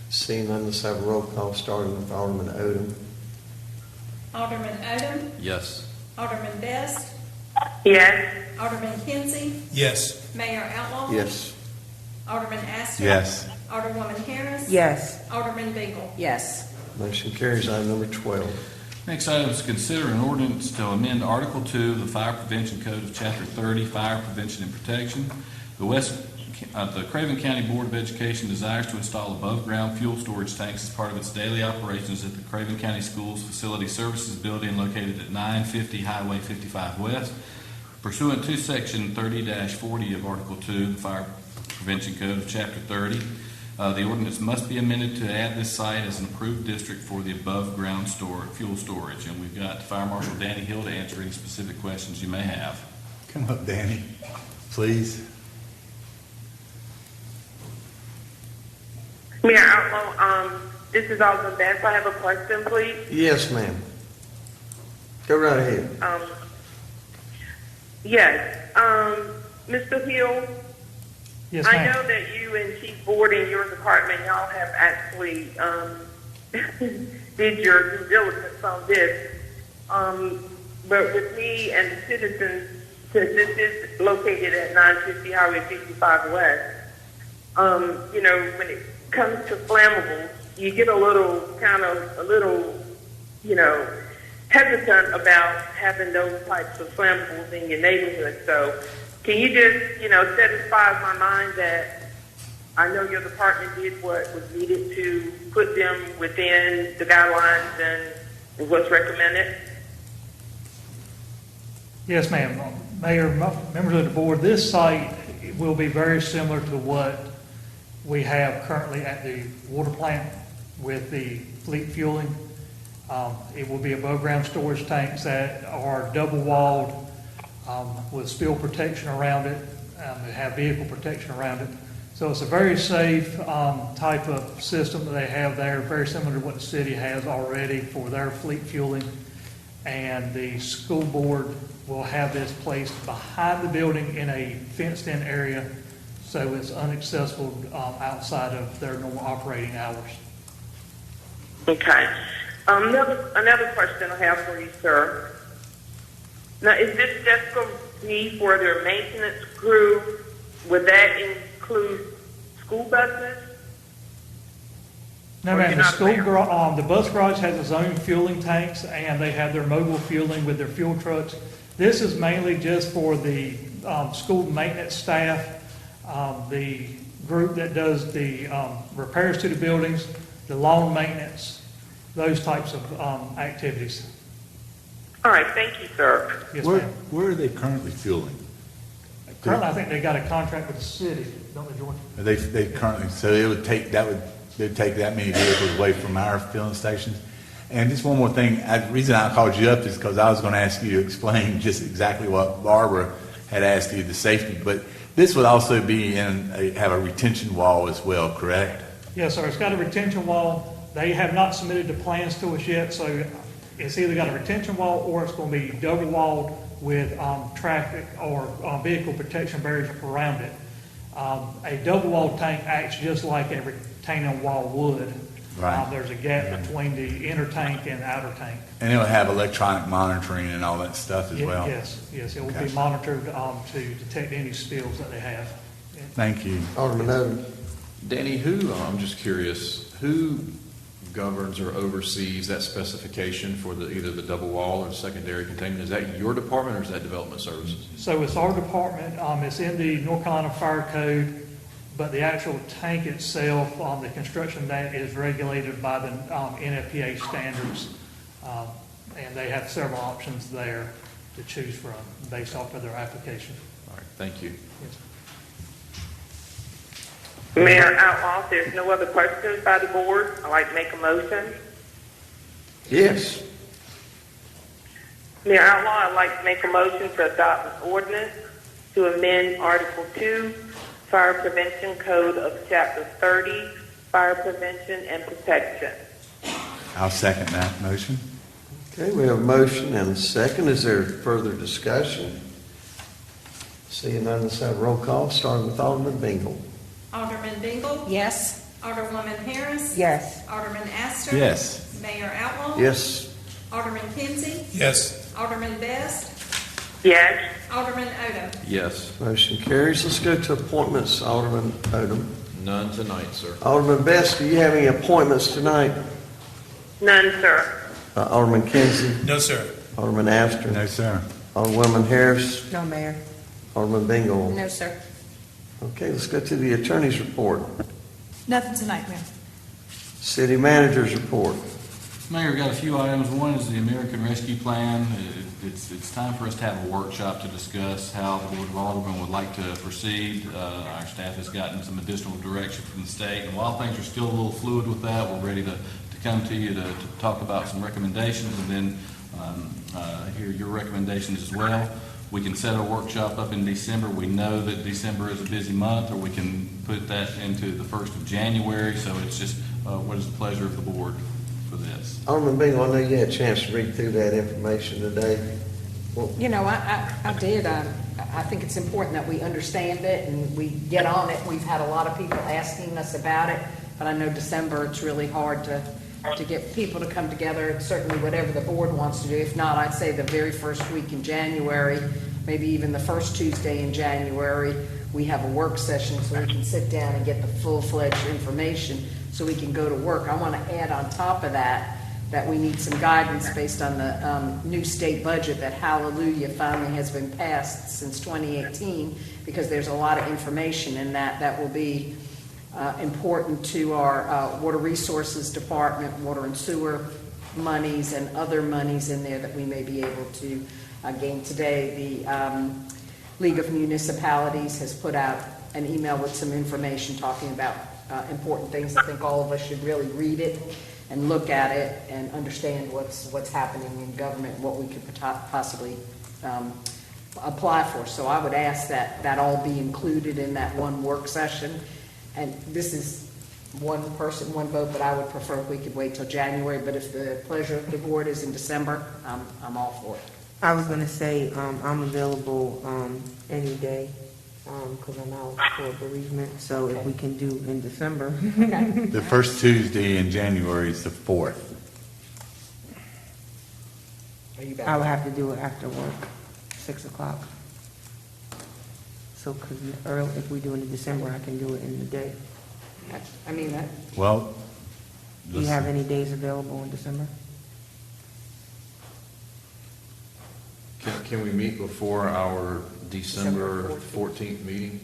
Seeing none, let's have a roll call starting with Alderman Odom. Alderman Odom, Yes. Alderman Best, Yes. Alderman Kinsey, Yes. Mayor Outlaw. Yes. Alderman Astor. Yes. Alderwoman Harris. Yes. Alderman Bingle. Yes. Motion carries. Item number 12. Next item is to consider an ordinance to amend Article 2 of the Fire Prevention Code of Chapter 30, Fire Prevention and Protection. The Craven County Board of Education desires to install above-ground fuel storage tanks as part of its daily operations at the Craven County Schools Facility Services Building located at 950 Highway 55 West. Pursuant to Section 30-40 of Article 2 of the Fire Prevention Code of Chapter 30, the ordinance must be amended to add this site as an approved district for the above-ground fuel storage. And we've got Fire Marshal Danny Hill to answer any specific questions you may have. Come up, Danny, please. Mayor Outlaw, this is Alderman Best. I have a question, please. Yes, ma'am. Go right ahead. Yes. Mr. Hill, Yes, I ma'am. know that you and Chief Board in your department, y'all have actually did your due diligence on this. But with me and the citizens, since this is located at 950 Highway 55 West, you know, when it comes to flammables, you get a little, you know, hesitant about having those types of flammables in your neighborhood. So can you just, you know, satisfy my mind that I know your department did what was needed to put them within the guidelines and what's recommended? Yes, ma'am. Mayor, members of the board, this site will be very similar to what we have currently at the water plant with the fleet fueling. It will be above-ground storage tanks that are double-walled with spill protection around it. They have vehicle protection around it. So it's a very safe type of system that they have there, very similar to what the city has already for their fleet fueling. And the school board will have this placed behind the building in a fenced-in area, so it's inaccessible outside of their normal operating hours. Okay. Another question I have for you, sir. Now, is this just going to be for their maintenance crew? Would that include school buses? No, ma'am, the bus garage has its own fueling tanks, and they have their mobile fueling with their fuel trucks. This is mainly just for the school maintenance staff, the group that does the repairs to the buildings, the lawn maintenance, those types of activities. All right, thank you, sir. Yes, Where, ma'am. where are they currently fueling? Currently, I think they got a contract with the city, don't they, George? They currently, so they'd take that many vehicles away from our filling stations. And just one more thing, the reason I called you up is because I was going to ask you to explain just exactly what Barbara had asked you, the safety. But this would also be have a retention wall as well, correct? Yes, sir. It's got a retention wall. They have not submitted the plans to us yet, so it's either got a retention wall or it's going to be double walled with traffic or vehicle protection barriers around it. A double walled tank acts just like a retaining wall would. Right. There's a gap between the inner tank and the outer tank. And it'll have electronic monitoring and all that stuff as well? Yes, it will Okay. be monitored to detect any spills that they have. Thank you. Alderman Odom. Danny, I'm just curious, who governs or oversees that specification for either the double wall or the secondary containment? Is that your department or is that Development Services? So it's our department, it's in the North Carolina Fire Code, but the actual tank itself, the construction of that is regulated by the NFPA standards, and they have several options there to choose from based off of their application. All right, thank you. Yes. Mayor Outlaw, if there's no other questions by the board, I'd like to make a motion. Yes. Mayor Outlaw, I'd like to make a motion to adopt an ordinance to amend Article 2, Fire Prevention Code of Chapter 30, Fire Prevention and Protection. I'll second that motion. Okay, we have a motion and a second. Is there further discussion? Seeing none, let's have a roll call, starting with Alderman Bingle. Alderman Bingle? Yes? Alderwoman Harris? Yes. Alderman Astor? Yes. Mayor Outlaw? Yes. Alderman Kinsey? Yes. Alderman Best? Yes. Alderman Odom? Yes. Motion carries. Let's go to appointments, Alderman Odom. None tonight, sir. Alderman Best, do you have any appointments tonight? None, sir. Alderman Kinsey, No, sir. Alderman Astor, No, sir. Alderwoman Harris, No, Mayor. Alderman Bingle. No, sir. Okay, let's go to the attorney's report. Nothing tonight, Mayor. City manager's report. Mayor, we've got a few items. One is the American Rescue Plan. It's time for us to have a workshop to discuss how the Board of Aldermen would like to proceed. Our staff has gotten some additional direction from the state, and while things are still a little fluid with that, we're ready to come to you to talk about some recommendations and then hear your recommendations as well. We can set a workshop up in December. We know that December is a busy month, or we can put that into the 1st of January, so it's just what is the pleasure of the board for this. Alderman Bingle, I know you had a chance to read through that information today. Well, You know, I did. I think it's important that we understand it and we get on it. We've had a lot of people asking us about it, but I know December, it's really hard to get people to come together, certainly whatever the board wants to do. If not, I'd say the very first week in January, maybe even the first Tuesday in January, we have a work session so we can sit down and get the full-fledged information so we can go to work. I want to add on top of that we need some guidance based on the new state budget that, hallelujah, finally has been passed since 2018, because there's a lot of information in that will be important to our Water Resources Department, water and sewer monies, and other monies in there that we may be able to gain. Today, the League of Municipalities has put out an email with some information talking about important things. I think all of us should really read it and look at it and understand what's happening in government and what we could possibly apply for. So I would ask that all be included in that one work session. And this is one person, one vote, but I would prefer if we could wait till January. But if the pleasure of the board is in December, I'm all for it. I was gonna say, I'm available, any day, because I'm out for bereavement, so if we can do in December. Okay. The first Tuesday in January is the 4th. Are you back? I would have to do it after work, 6 o'clock. So, because if we do it in December, I can do it in the day. I mean, that, Well, Do you have any days available in December? Can we meet before our December 14th meeting?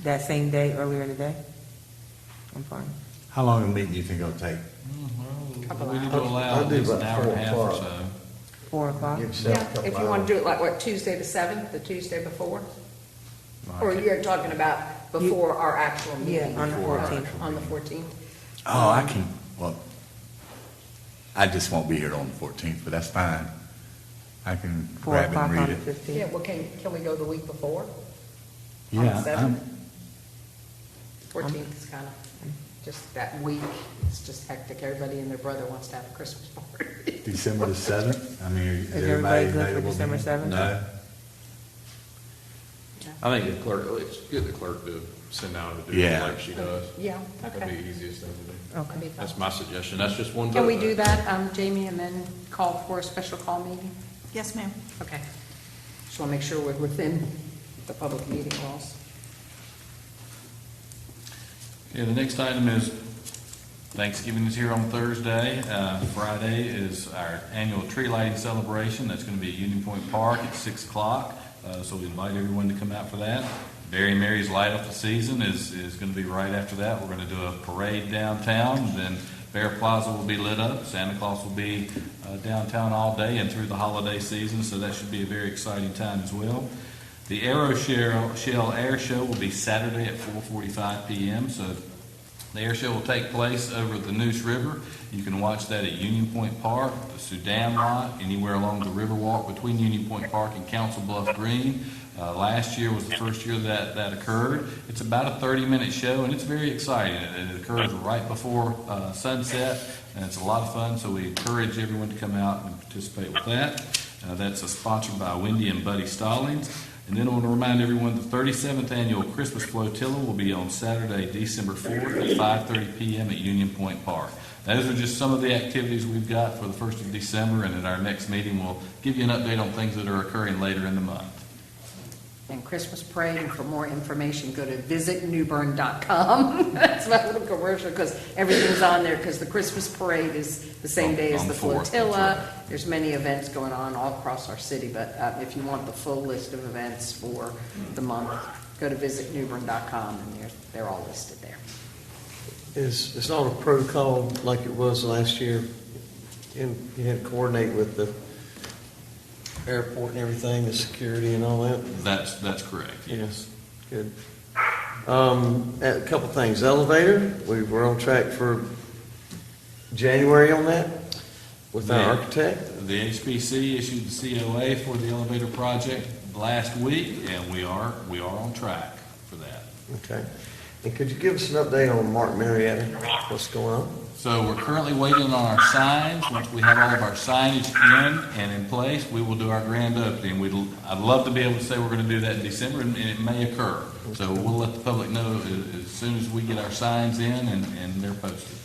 That same day, earlier in the day? I'm fine. how long a meeting do you think it'll take? We need to allow I'll do at least an about hour and a 4 half or o'clock. so. 4 o'clock? Give yourself a yeah, couple if you want hours. to do it like, what, Tuesday the 7th, the Tuesday before? Or Okay. you're talking about before our actual meeting? Yeah, on the Before our 14th. actual On the 14th? Oh, I can, well, I just won't be here on the 14th, but that's fine. I can 4 grab it o'clock and on read the it. 15th? Yeah, well, can we go the week before? On the Yeah, 7th? 14th is kind of, just that week, it's just hectic. Everybody and their brother wants to have a Christmas party. December the 7th, I mean, is everybody everybody good for available? December then? 7th? No? I think the clerk, it's good the clerk to send out a do Yeah. like she does. Yeah, That'd okay. be the easiest thing to do. Okay. That'd be fine. That's my suggestion. That's just one vote. Can we though. do that, Jamie, and then call for a special call meeting? Yes, ma'am. Okay. Just want to make sure we're within the public meeting laws. Okay, the next item is Thanksgiving is here on Thursday. Friday is our annual tree lighting celebration. That's going to be at Union Point Park at 6 o'clock. So we invite everyone to come out for that. Barry Mary's Light Up the Season is going to be right after that. We're going to do a parade downtown. Then Bear Plaza will be lit up. Santa Claus will be downtown all day and through the holiday season. So that should be a very exciting time as well. The Aeroshell Air Show will be Saturday at 4:45 p.m. So the air show will take place over the Neuse River. You can watch that at Union Point Park, the Sudan Lot, anywhere along the Riverwalk between Union Point Park and Council Bluff Green. Last year was the first year that occurred. It's about a 30-minute show, and it's very exciting. It occurs right before sunset, and it's a lot of fun, so we encourage everyone to come out and participate with that. That's sponsored by Wendy and Buddy Stallings. And then I want to remind everyone the 37th Annual Christmas Flotilla will be on Saturday, December 4th at 5:30 p.m. at Union Point Park. Those are just some of the activities we've got for the 1st of December, and at our next meeting, we'll give you an update on things that are occurring later in the month. And Christmas parade, and for more information, go to visitnewbern.com. That's my little commercial, because everything's on there, because the Christmas parade is the same day as On the the 4th, flotilla. that's right. There's many events going on all across our city, but if you want the full list of events for the month, go to visitnewbern.com, and they're all listed there. Is all the protocol like it was last year? And you had to coordinate with the airport and everything, the security and all that? That's correct. Yes, good. A couple things. Elevator, we're on track for January on that with our architect. The HPC issued the COA for the elevator project last week, and we are on track for that. Okay. And could you give us an update on Mark Marietta? What's going on? So we're currently waiting on our signs. Once we have all of our signage in and in place, we will do our grand opening. I'd love to be able to say we're going to do that in December, and it may occur. So we'll let the public know as soon as we get our signs in and they're posted.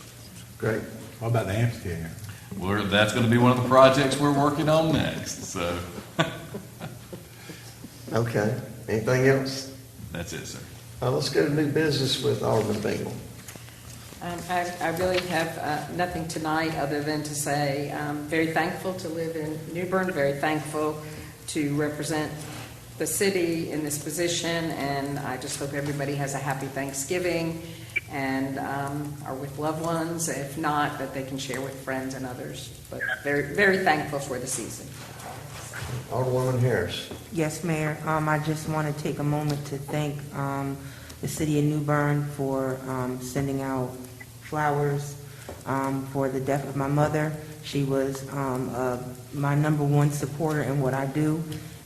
Great. What about the amphitheater? That's going to be one of the projects we're working on next. So Okay. Anything else? that's it, sir. Let's go to new business with Alderman Bingle. I really have nothing tonight other than to say I'm very thankful to live in New Bern, very thankful to represent the city in this position, and I just hope everybody has a happy Thanksgiving and are with loved ones. If not, that they can share with friends and others. But very, very thankful for the season. Alderwoman Harris. Yes, Mayor. I just want to take a moment to thank the city of New Bern for sending out flowers for the death of my mother. She was my number one supporter in what I do,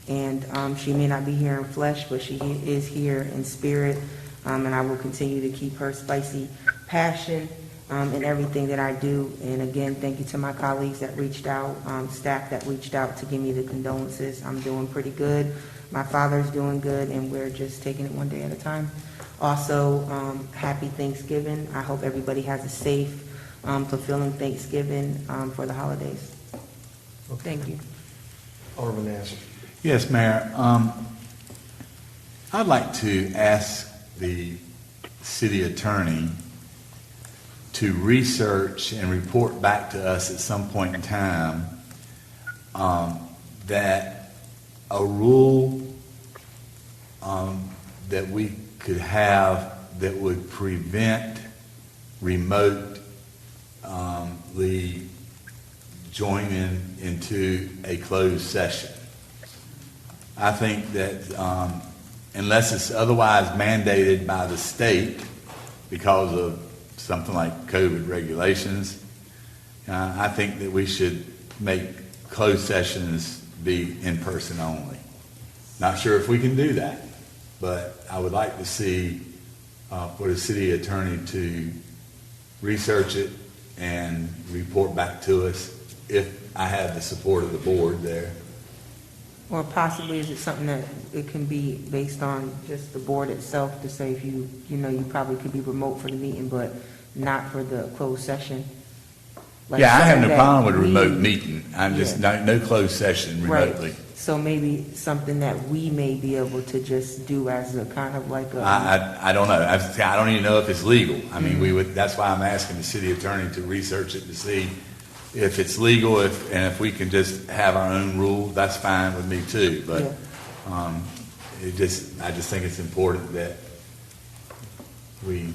and she may not be here in flesh, but she is here in spirit, and I will continue to keep her spicy passion in everything that I do. And again, thank you to my colleagues that reached out, staff that reached out to give me the condolences. I'm doing pretty good. My father's doing good, and we're just taking it one day at a time. Also, happy Thanksgiving. I hope everybody has a safe, fulfilling Thanksgiving for the holidays. Thank you. Alderman Nasser. Yes, Mayor. I'd like to ask the city attorney to research and report back to us at some point in time that a rule that we could have that would prevent remotely joining into a closed session. I think that unless it's otherwise mandated by the state because of something like COVID regulations, I think that we should make closed sessions be in person only. Not sure if we can do that, but I would like to see for the city attorney to research it and report back to us if I have the support of the board there. Or possibly is it something that it can be based on just the board itself to say if you probably could be remote for the meeting, but not for the closed session? Like Yeah, I have no something problem with a that remote we- meeting. I'm just, Yeah. no closed session remotely. Right. So maybe something that we may be able to just do as a kind of like a. I don't know. I don't even know if it's legal. I mean, that's why I'm asking the city attorney to research it to see if it's legal, and if we can just have our own rule, that's fine with me too. But I just think it's important that we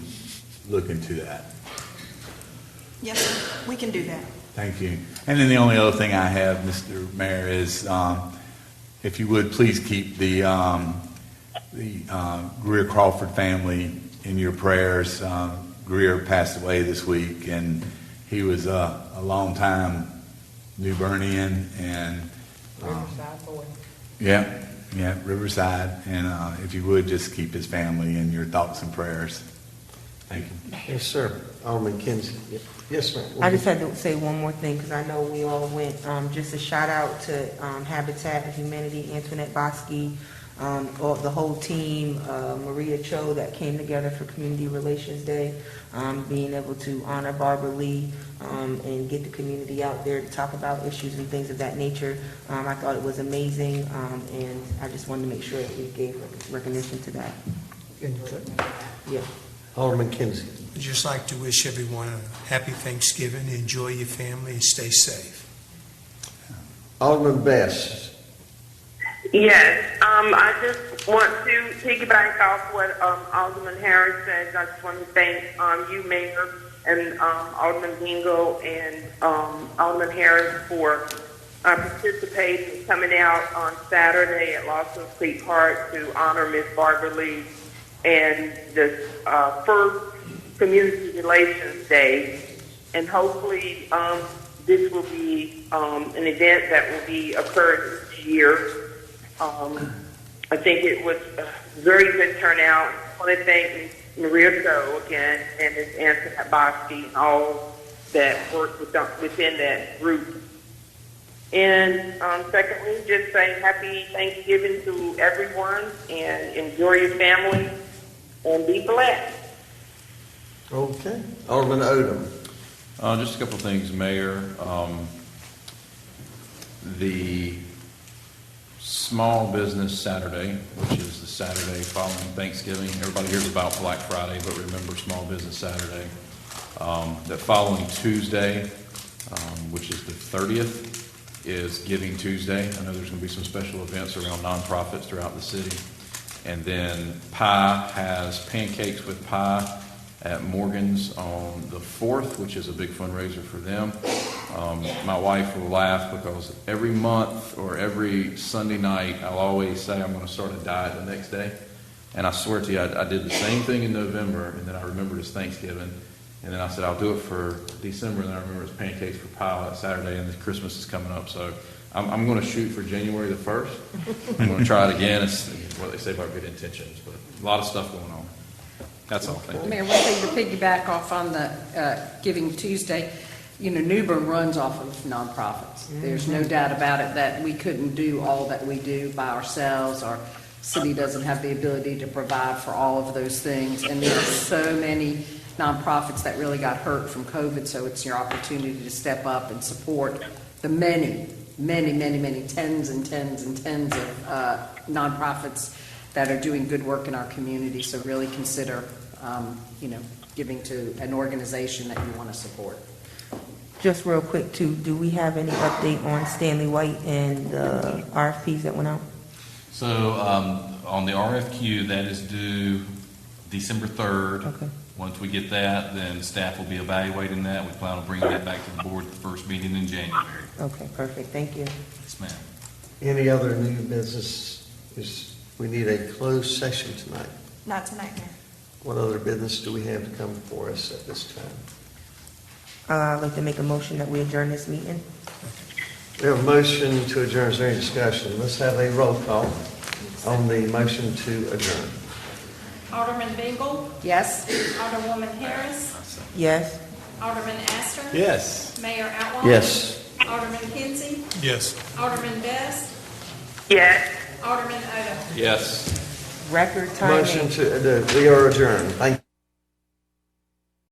look into that. Yes, sir. We can do that. Thank you. And then the only other thing I have, Mr. Mayor, is if you would please keep the Greer Crawford family in your prayers. Greer passed away this week, and he was a long time New Bernian, and Riverside boy. yeah, Yeah, Riverside, and if you would, just keep his family in your thoughts and prayers. Thank you. Yes, sir. Alderman Kinsey. Yes, ma'am. I just had to say one more thing, because I know we all went, just a shout out to Habitat for Humanity, Antoinette Bosky, the whole team, Maria Cho that came together for Community Relations Day, being able to honor Barbara Lee and get the community out there to talk about issues and things of that nature. I thought it was amazing, and I just wanted to make sure that we gave recognition to that. Yeah. Alderman Kinsey. I'd just like to wish everyone a happy Thanksgiving, enjoy your family, and stay safe. Alderman Best. Yes, I just want to piggyback off what Alderman Harris said. I just want to thank you, Mayor, and Alderman Bingo and Alderman Harris for participating and coming out on Saturday at Lawson Creek Park to honor Miss Barbara Lee and the first Community Relations Day. And hopefully this will be an event that will be occurring each year. I think it was a very good turnout. I want to thank Maria Cho again and Ms. Antoinette Bosky and all that worked within that group. And secondly, just saying happy Thanksgiving to everyone and enjoy your family and be blessed. Okay. Alderman Odom. Just a couple of things, Mayor. The Small Business Saturday, which is the Saturday following Thanksgiving. Everybody hears about Black Friday, but remember Small Business Saturday. The following Tuesday, which is the 30th, is Giving Tuesday. I know there's going to be some special events around nonprofits throughout the city. And then Pie has Pancakes with Pie at Morgan's on the 4th, which is a big fundraiser for them. My wife will laugh because every month or every Sunday night, I'll always say I'm going to start a diet the next day. And I swear to you, I did the same thing in November, and then I remembered it's Thanksgiving. And then I said, I'll do it for December, and then I remember it's Pancakes for Pie that Saturday, and then Christmas is coming up. So I'm going to shoot for January the 1st. I'm going to try it again. It's what they say about good intentions, but a lot of stuff going on. That's all. Thank you. Mayor, one thing to piggyback off on the Giving Tuesday, New Bern runs off of nonprofits. There's no doubt about it that we couldn't do all that we do by ourselves. Our city doesn't have the ability to provide for all of those things, and there are so many nonprofits that really got hurt from COVID, so it's your opportunity to step up and support the many tens and tens and tens of nonprofits that are doing good work in our community. So really consider, giving to an organization that you want to support. Just real quick too, do we have any update on Stanley White and the RFPs that went out? So on the RFQ, that is due December 3rd. Okay. Once we get that, then staff will be evaluating that. We plan on bringing that back to the board at the first meeting in January. Okay, perfect. Thank you. Yes, ma'am. Any other new business? We need a closed session tonight. Not tonight, Mayor. What other business do we have to come before us at this time? I'd like to make a motion that we adjourn this meeting. We have a motion to adjourn. Is there any discussion? Let's have a roll call on the motion to adjourn. Alderman Bingle, Yes? Alderwoman Harris, Yes? Alderman Astor. Yes. Mayor Outlaw. Yes. Alderman Kinsey, Yes. Alderman Best, Yes. Alderman Odom. Yes. Record timing. Motion to, we are adjourned. Thank you.